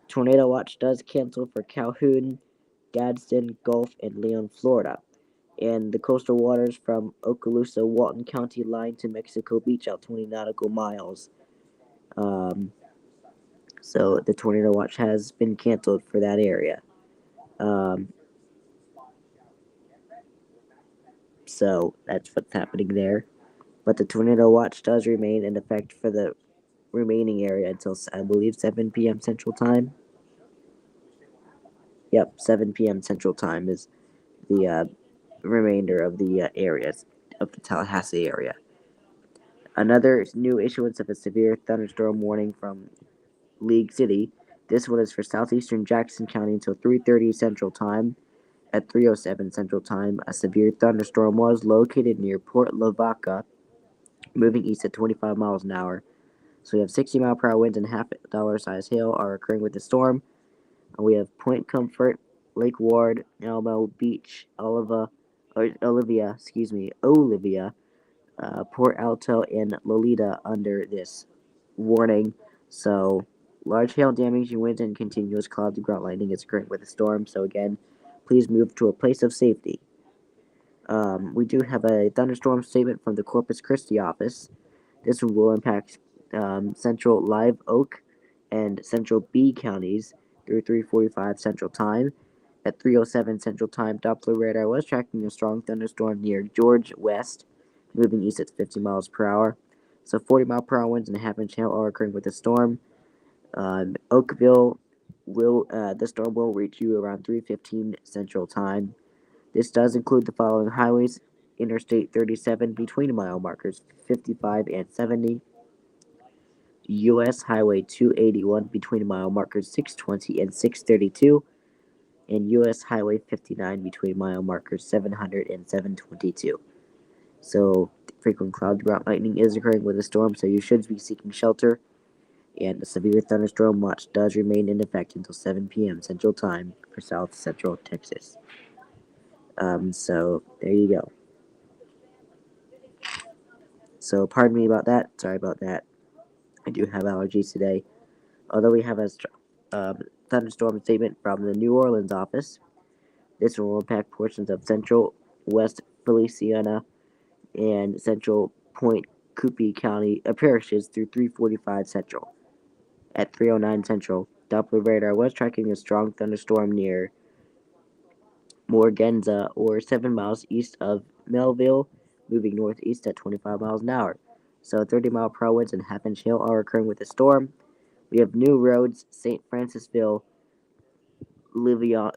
Tornado watch does cancel for Calhoun, Gadsden, Gulf, and Leon, Florida, and the coastal waters from Okaloosa, Walton County line to Mexico Beach out 20 nautical miles. Um, so the tornado watch has been canceled for that area. Um, so that's what's happening there. But the tornado watch does remain in effect for the remaining area until, I believe, 7 p.m. Central Time. Yep, 7 p.m. Central Time is the remainder of the areas of the Tallahassee area. Another new issuance of a severe thunderstorm warning from League City. This one is for southeastern Jackson County until 3:30 Central Time. At 3:07 Central Time, a severe thunderstorm was located near Port Lavaca, moving east at 25 miles an hour. So we have 60-mile-per-hour winds and half-dollar-sized hail are occurring with the storm. And we have Point Comfort, Lake Ward, Elmo Beach, Olivia, Port Alto, and Lolita under this warning. So, large hail damaging winds and continuous clouds and ground lightning is occurring with the storm. So, again, please move to a place of safety. We do have a thunderstorm statement from the Corpus Christi office. This one will impact central Live Oak and central B counties through 3:45 Central Time. At 3:07 Central Time, Doppler radar was tracking a strong thunderstorm near George West, moving east at 50 miles per hour. So 40-mile-per-hour winds and a half-inch hail are occurring with the storm. Oakville the storm will reach you around 3:15 Central Time. This does include the following highways: Interstate 37 between mile markers 55 and 70. U.S. Highway 281 between mile markers 620 and 632, and U.S. Highway 59 between mile markers 700 and 722. So, frequent cloud ground lightning is occurring with a storm, so you should be seeking shelter. And a severe thunderstorm watch does remain in effect until 7 p.m. Central Time for South Central Texas. So there you go. So pardon me about that. Sorry about that. I do have allergies today. Although we have a thunderstorm statement from the New Orleans office, this will impact portions of central West Feliciana and central Point Coupee County parishes through 3:45 Central. At 3:09 Central, Doppler radar was tracking a strong thunderstorm near Morganza, or 7 miles east of Melville, moving northeast at 25 miles an hour. So 30-mile-per-hour winds and half-inch hail are occurring with the storm. We have new roads: St. Francisville, Livia,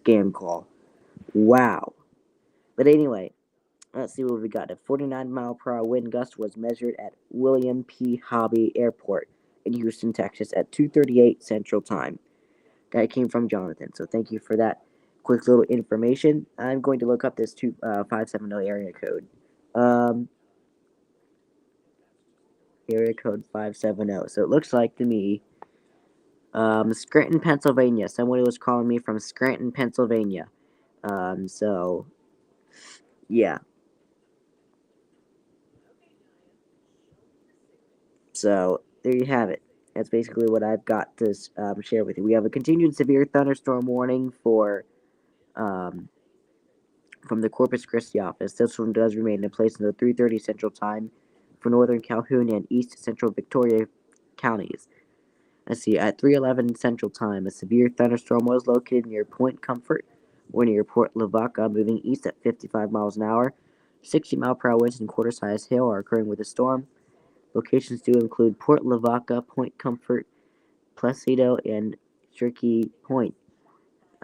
scam call. Wow. But anyway, let's see what we got. A 49-mile-per-hour wind gust was measured at William P. Hobby Airport in Houston, Texas at 2:38 Central Time. That came from Jonathan, so thank you for that quick little information. I'm going to look up this 570 area code. Area code 570. So it looks like to me, Scranton, Pennsylvania. Somebody was calling me from Scranton, Pennsylvania. So yeah. So there you have it. That's basically what I've got to share with you. We have a continued severe thunderstorm warning um, from the Corpus Christi office. This one does remain in place until 3:30 Central Time for northern Calhoun and east central Victoria counties. Let's see, at 3:11 Central Time, a severe thunderstorm was located near Point Comfort or near Port Lavaca, moving east at 55 miles an hour. 60-mile-per-hour winds and quarter-size hail are occurring with the storm. Locations do include Port Lavaca, Point Comfort, Placido, and Cherokee Point.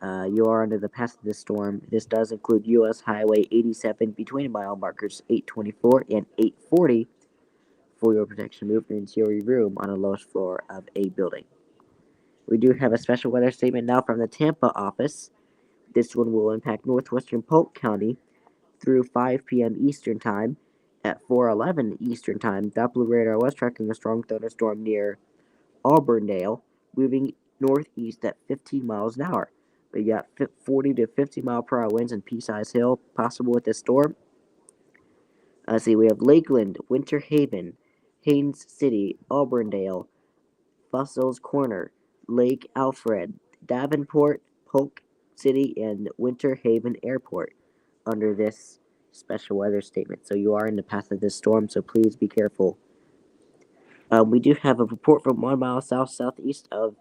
You are under the path of this storm. This does include U.S. Highway 87 between mile markers 824 and 840 for your protection. Move into your room on the lowest floor of a building. We do have a special weather statement now from the Tampa office. This one will impact northwestern Polk County through 5 p.m. Eastern Time. At 4:11 Eastern Time, Doppler radar was tracking a strong thunderstorm near Auburndale, moving northeast at 15 miles an hour. We got 40 to 50 mile per hour winds and pea-sized hail possible with this storm. Let's see, we have Lakeland, Winter Haven, Haines City, Auburndale, Fossils Corner, Lake Alfred, Davenport, Polk City, and Winter Haven Airport under this special weather statement. So you are in the path of this storm, so please be careful. We do have a report from 1 mile southeast of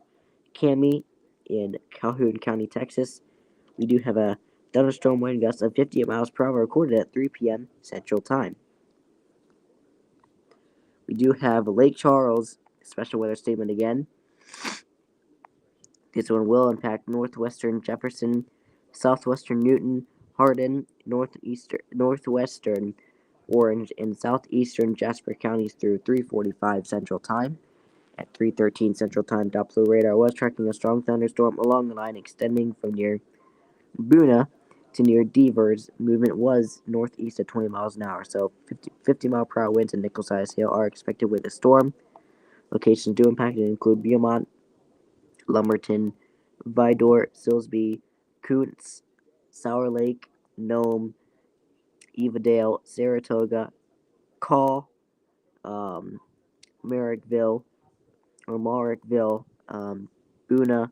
Cami in Calhoun County, Texas. We do have a thunderstorm wind gust of 58 miles per hour recorded at 3 p.m. Central Time. We do have Lake Charles special weather statement again. This one will impact northwestern Jefferson, southwestern Newton, Hardin, northwestern Orange, and southeastern Jasper counties through 3:45 Central Time. At 3:13 Central Time, Doppler radar was tracking a strong thunderstorm along the line extending from near Buna to near Devers. Movement was northeast at 20 miles an hour, so 50 mile per hour winds and nickel-sized hail are expected with the storm. Locations do impact include Beaumont, Lumberton, Vidor, Silsby, Kuntz, Sour Lake, Nome, Evadale, Saratoga, Call, Merrickville, or Marrickville, Buna,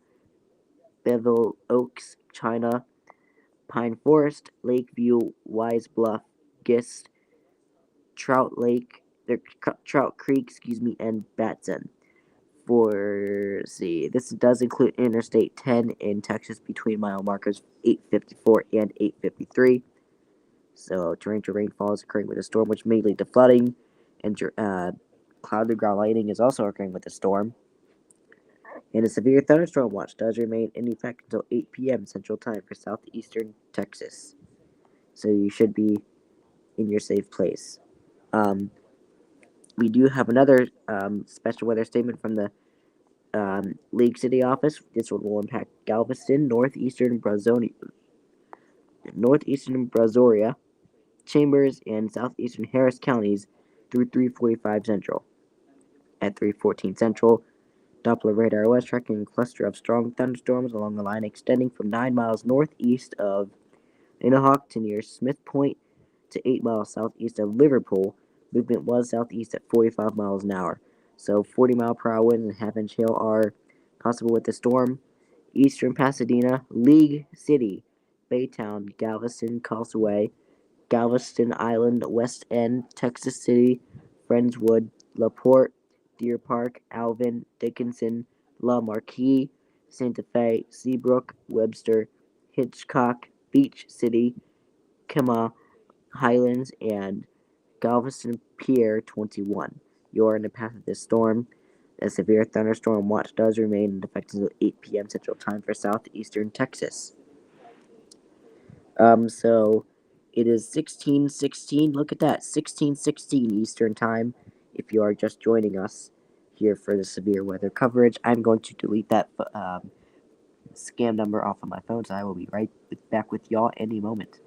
Bevel Oaks, China, Pine Forest, Lakeview, Wise Bluff, Gist, Trout Lake, Trout Creek, and Batson. This does include Interstate 10 in Texas between mile markers 854 and 853. So torrential rainfall is occurring with the storm, which may lead to flooding, and cloud to ground lightning is also occurring with the storm. And a severe thunderstorm watch does remain in effect until 8 p.m. Central Time for southeastern Texas. So you should be in your safe place. We do have another special weather statement from the League City office. This one will impact Galveston, northeastern Brazoria, Chambers, and southeastern Harris counties through 3:45 Central. At 3:14 Central, Doppler radar was tracking a cluster of strong thunderstorms along the line extending from 9 miles northeast of Innahawk to near Smith Point to 8 miles southeast of Liverpool. Movement was southeast at 45 miles an hour. So 40 mile per hour winds and half-inch hail are possible with the storm. Eastern Pasadena, League City, Baytown, Galveston, Causeway, Galveston Island, West End, Texas City, Friendswood, LaPorte, Deer Park, Alvin, Dickinson, La Marquis, Santa Fe, Seabrook, Webster, Hitchcock, Beach City, Kemah, Highlands, and Galveston Pier 21. You are in the path of this storm. A severe thunderstorm watch does remain in effect until 8 p.m. Central Time for southeastern Texas. So it is 16:16. Look at that, 16:16 Eastern Time. If you are just joining us here for the severe weather coverage, I'm going to delete that scam number off of my phone, so I will be right back with y'all any moment.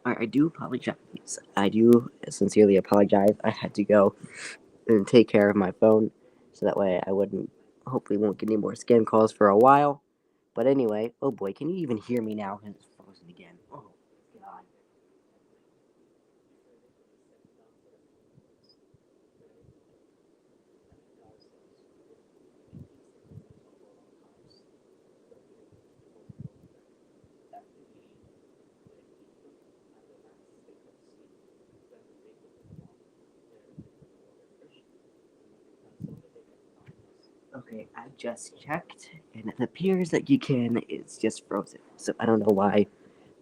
I do apologize. I do sincerely apologize. I had to go and take care of my phone, so that way I wouldn't, hopefully, won't get any more scam calls for a while. But anyway, oh boy, can you even hear me now? It's frozen again. Oh god. Okay, I just checked, and it appears that you can. It's just frozen. So I don't know why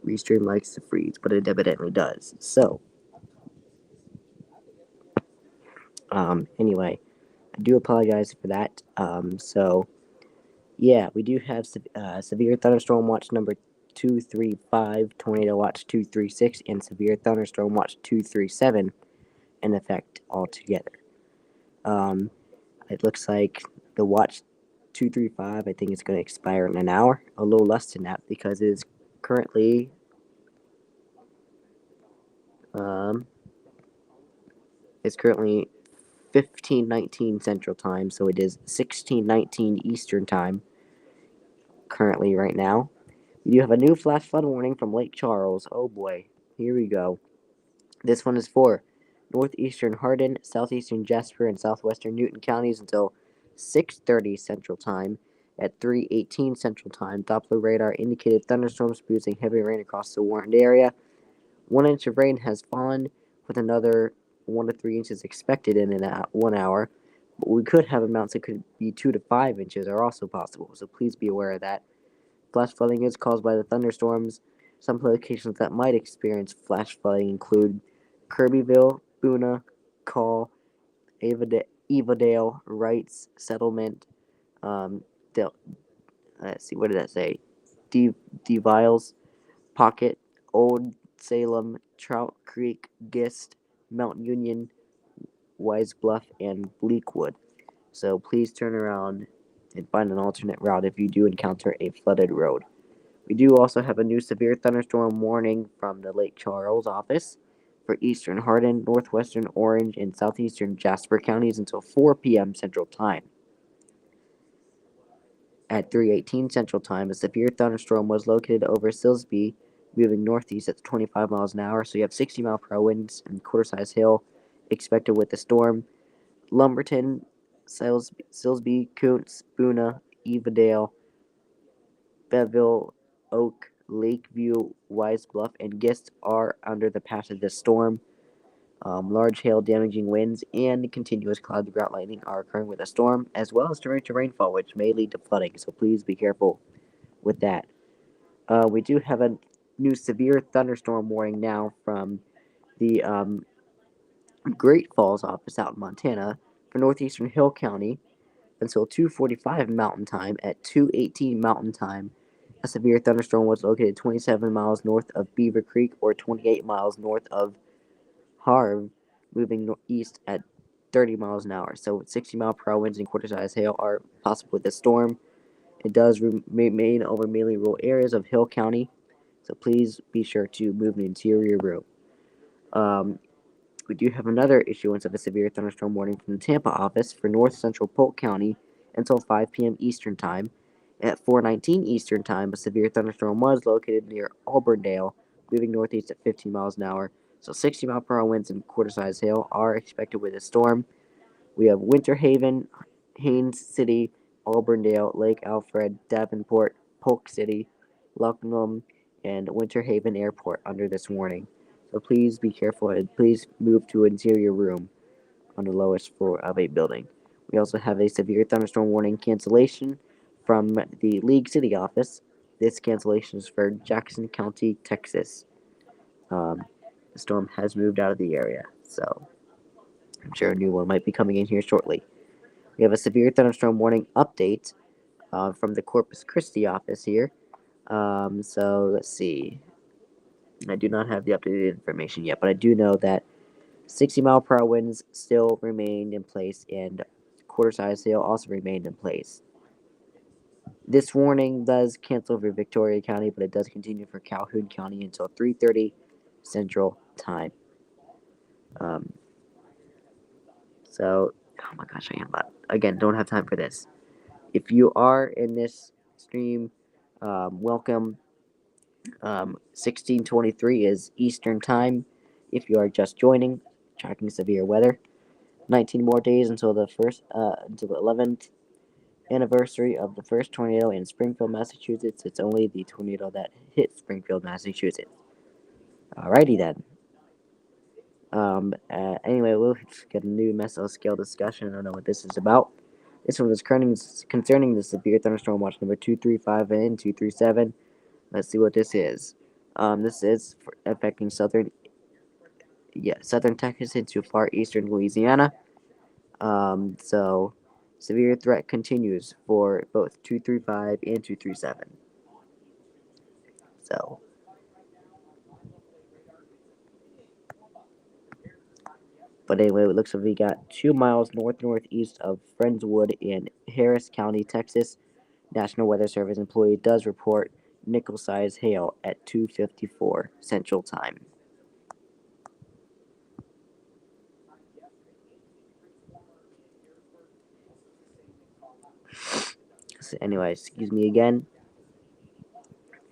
Restream likes to freeze, but it evidently does. So, anyway, I do apologize for that. Yeah, we do have severe thunderstorm watch number 235, tornado watch 236, and severe thunderstorm watch 237 in effect altogether. Um, it looks like the watch 235, I think it's going to expire in an hour, a little less than that because currently um, it's currently 15:19 Central Time, so it is 16:19 Eastern Time currently right now. You have a new flash flood warning from Lake Charles. Oh boy, here we go. This one is for northeastern Hardin, southeastern Jasper, and southwestern Newton counties until 6:30 Central Time. At 3:18 Central Time, Doppler radar indicated thunderstorms producing heavy rain across the warned area. 1 inch of rain has fallen, with another 1 to 3 inches expected in 1 hour. But we could have amounts that could be 2 to 5 inches are also possible, so please be aware of that. Flash flooding is caused by the thunderstorms. Some locations that might experience flash flooding include Kirbyville, Boona, Call, Evadale, Wrights, Settlement, Del, let's see, what did that say? Deviles, Pocket, Old Salem, Trout Creek, Gist, Mount Union, Wise Bluff, and Bleakwood. So please turn around and find an alternate route if you do encounter a flooded road. We do also have a new severe thunderstorm warning from the Lake Charles office for eastern Hardin, northwestern Orange, and southeastern Jasper counties until 4 p.m. Central Time. At 3:18 Central Time, a severe thunderstorm was located over Silsbee, moving northeast at 25 miles an hour. So you have 60-mile-per-hour winds and quarter-size hail expected with the storm. Lumberton, Silsbee, Kuntz, Boona, Evadale, Beville, Oak, Lakeview, Wise Bluff, and Gist are under the path of this storm. Large hail, damaging winds, and continuous cloud drought lightning are occurring with the storm, as well as torrential rainfall, which may lead to flooding. So please be careful with that. We do have a new severe thunderstorm warning now from the Great Falls office out in Montana for northeastern Hill County until 2:45 Mountain Time. At 2:18 Mountain Time, a severe thunderstorm was located 27 miles north of Beaver Creek or 28 miles north of Harve, moving east at 30 miles an hour. So 60-mile-per-hour winds and quarter-size hail are possible with this storm. It does remain over mainly rural areas of Hill County, so please be sure to move an interior room. We do have another issuance of a severe thunderstorm warning from the Tampa office for north central Polk County until 5 p.m. Eastern Time. At 4:19 Eastern Time, a severe thunderstorm was located near Auburndale, moving northeast at 15 miles an hour. So 60-mile-per-hour winds and quarter-size hail are expected with the storm. We have Winter Haven, Haines City, Auburndale, Lake Alfred, Davenport, Polk City, Lucknow, and Winter Haven Airport under this warning. So please be careful and please move to an interior room on the lowest floor of a building. We also have a severe thunderstorm warning cancellation from the League City office. This cancellation is for Jackson County, Texas. Um, the storm has moved out of the area, so I'm sure a new one might be coming in here shortly. We have a severe thunderstorm warning update from the Corpus Christi office here. So let's see. I do not have the updated information yet, but I do know that 60-mile-per-hour winds still remained in place and quarter-size hail also remained in place. This warning does cancel for Victoria County, but it does continue for Calhoun County until 3:30 Central Time. So, oh my gosh, I am again, don't have time for this. If you are in this stream, welcome. 16:23 is Eastern Time. If you are just joining, tracking severe weather. 19 more days until the 11th anniversary of the first tornado in Springfield, Massachusetts. It's only the tornado that hit Springfield, Massachusetts. Alrighty then. Anyway, we'll get a new mesoscale discussion. I don't know what this is about. This one is concerning the severe thunderstorm watch number 235 and 237. Let's see what this is. This is affecting southern Texas into far eastern Louisiana. So severe threat continues for both 235 and 237. So, but anyway, it looks like we got 2 miles northeast of Friendswood in Harris County, Texas. National Weather Service employee does report nickel-sized hail at 2:54 Central Time. So anyway, excuse me again.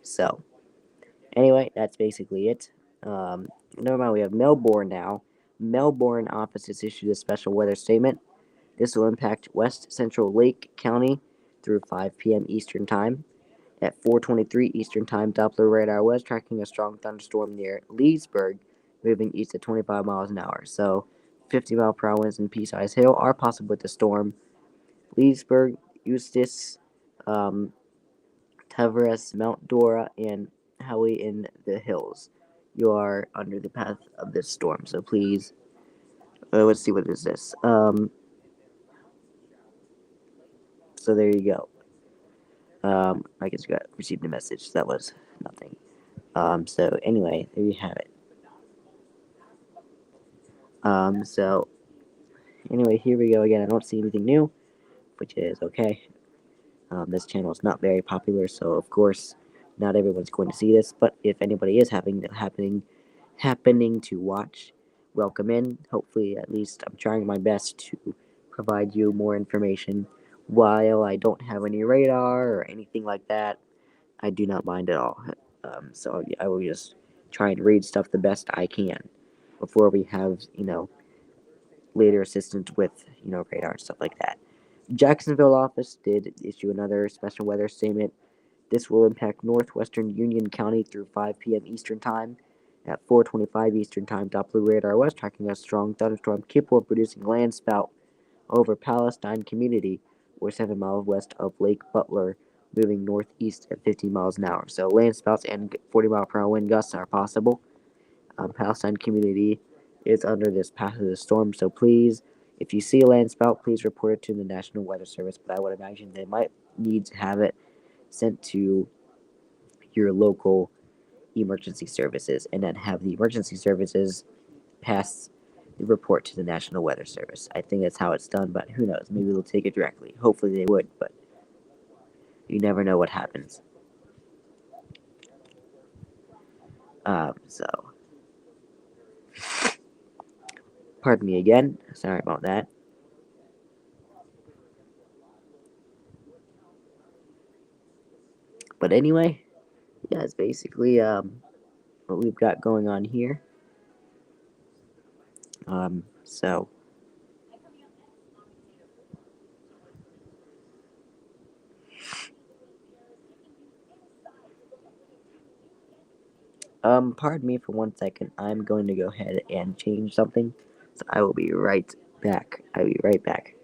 So, anyway, that's basically it. Never mind, we have Melbourne now. Melbourne office has issued a special weather statement. This will impact west central Lake County through 5 p.m. Eastern Time. At 4:23 Eastern Time, Doppler radar was tracking a strong thunderstorm near Leesburg, moving east at 25 miles an hour. So, 50-mile-per-hour winds and pea-sized hail are possible with the storm. Leesburg, Eustis, um, Tavares, Mount Dora, and Howie in the hills. You are under the path of this storm, so please. Let's see what is this. So there you go. I guess you got received a message. So that was nothing. So anyway, there you have it. So anyway, here we go again. I don't see anything new, which is okay. This channel is not very popular, so of course, not everyone's going to see this. But if anybody is happening to watch, welcome in. Hopefully, at least I'm trying my best to provide you more information. While I don't have any radar or anything like that, I do not mind at all. So I will just try and read stuff the best I can before we have, later assistance with, radar and stuff like that. Jacksonville office did issue another special weather statement. This will impact northwestern Union County through 5 p.m. Eastern Time. At 4:25 Eastern Time, Doppler radar was tracking a strong thunderstorm capable of producing land spout over Palestine Community, or 7 miles west of Lake Butler, moving northeast at 15 miles an hour. So land spouts and 40-mile-per-hour wind gusts are possible. Palestine Community is under this path of the storm, so please, if you see a land spout, please report it to the National Weather Service. But I would imagine they might need to have it sent to your local emergency services and then have the emergency services pass the report to the National Weather Service. I think that's how it's done, but who knows? Maybe they'll take it directly. Hopefully they would, but You never know what happens. So, pardon me again. Sorry about that. But anyway, yeah, it's basically what we've got going on here. So pardon me for 1 second. I'm going to go ahead and change something. So I will be right back. I'll be right back.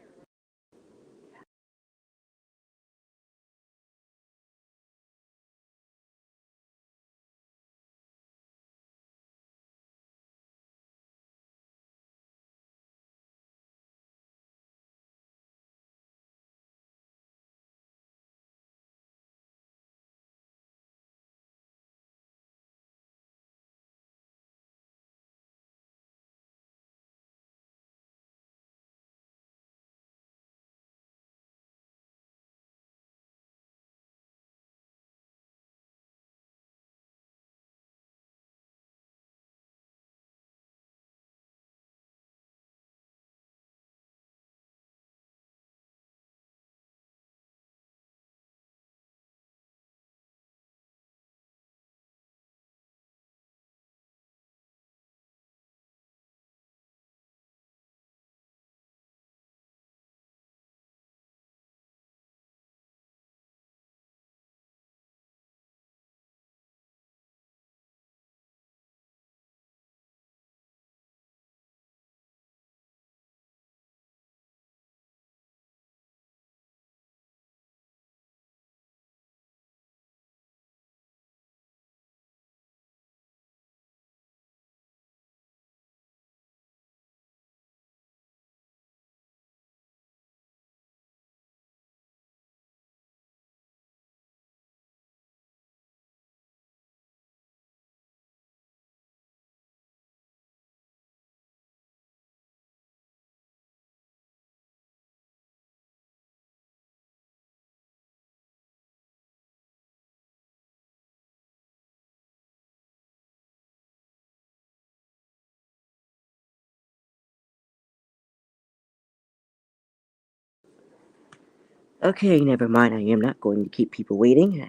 Okay, never mind. I am not going to keep people waiting.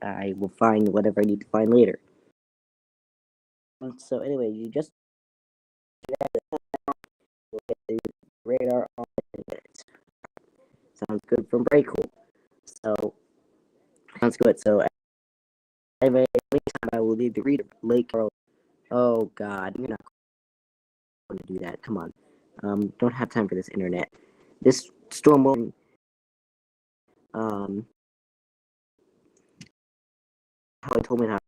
I will find whatever I need to find later. So anyway, you just get the radar on it. Sounds good from Breakable. So sounds good. So anyway, next time I will leave the reader lake. Oh God, you're not going to do that. Come on. Don't have time for this internet. This storm will. Um, how I told me how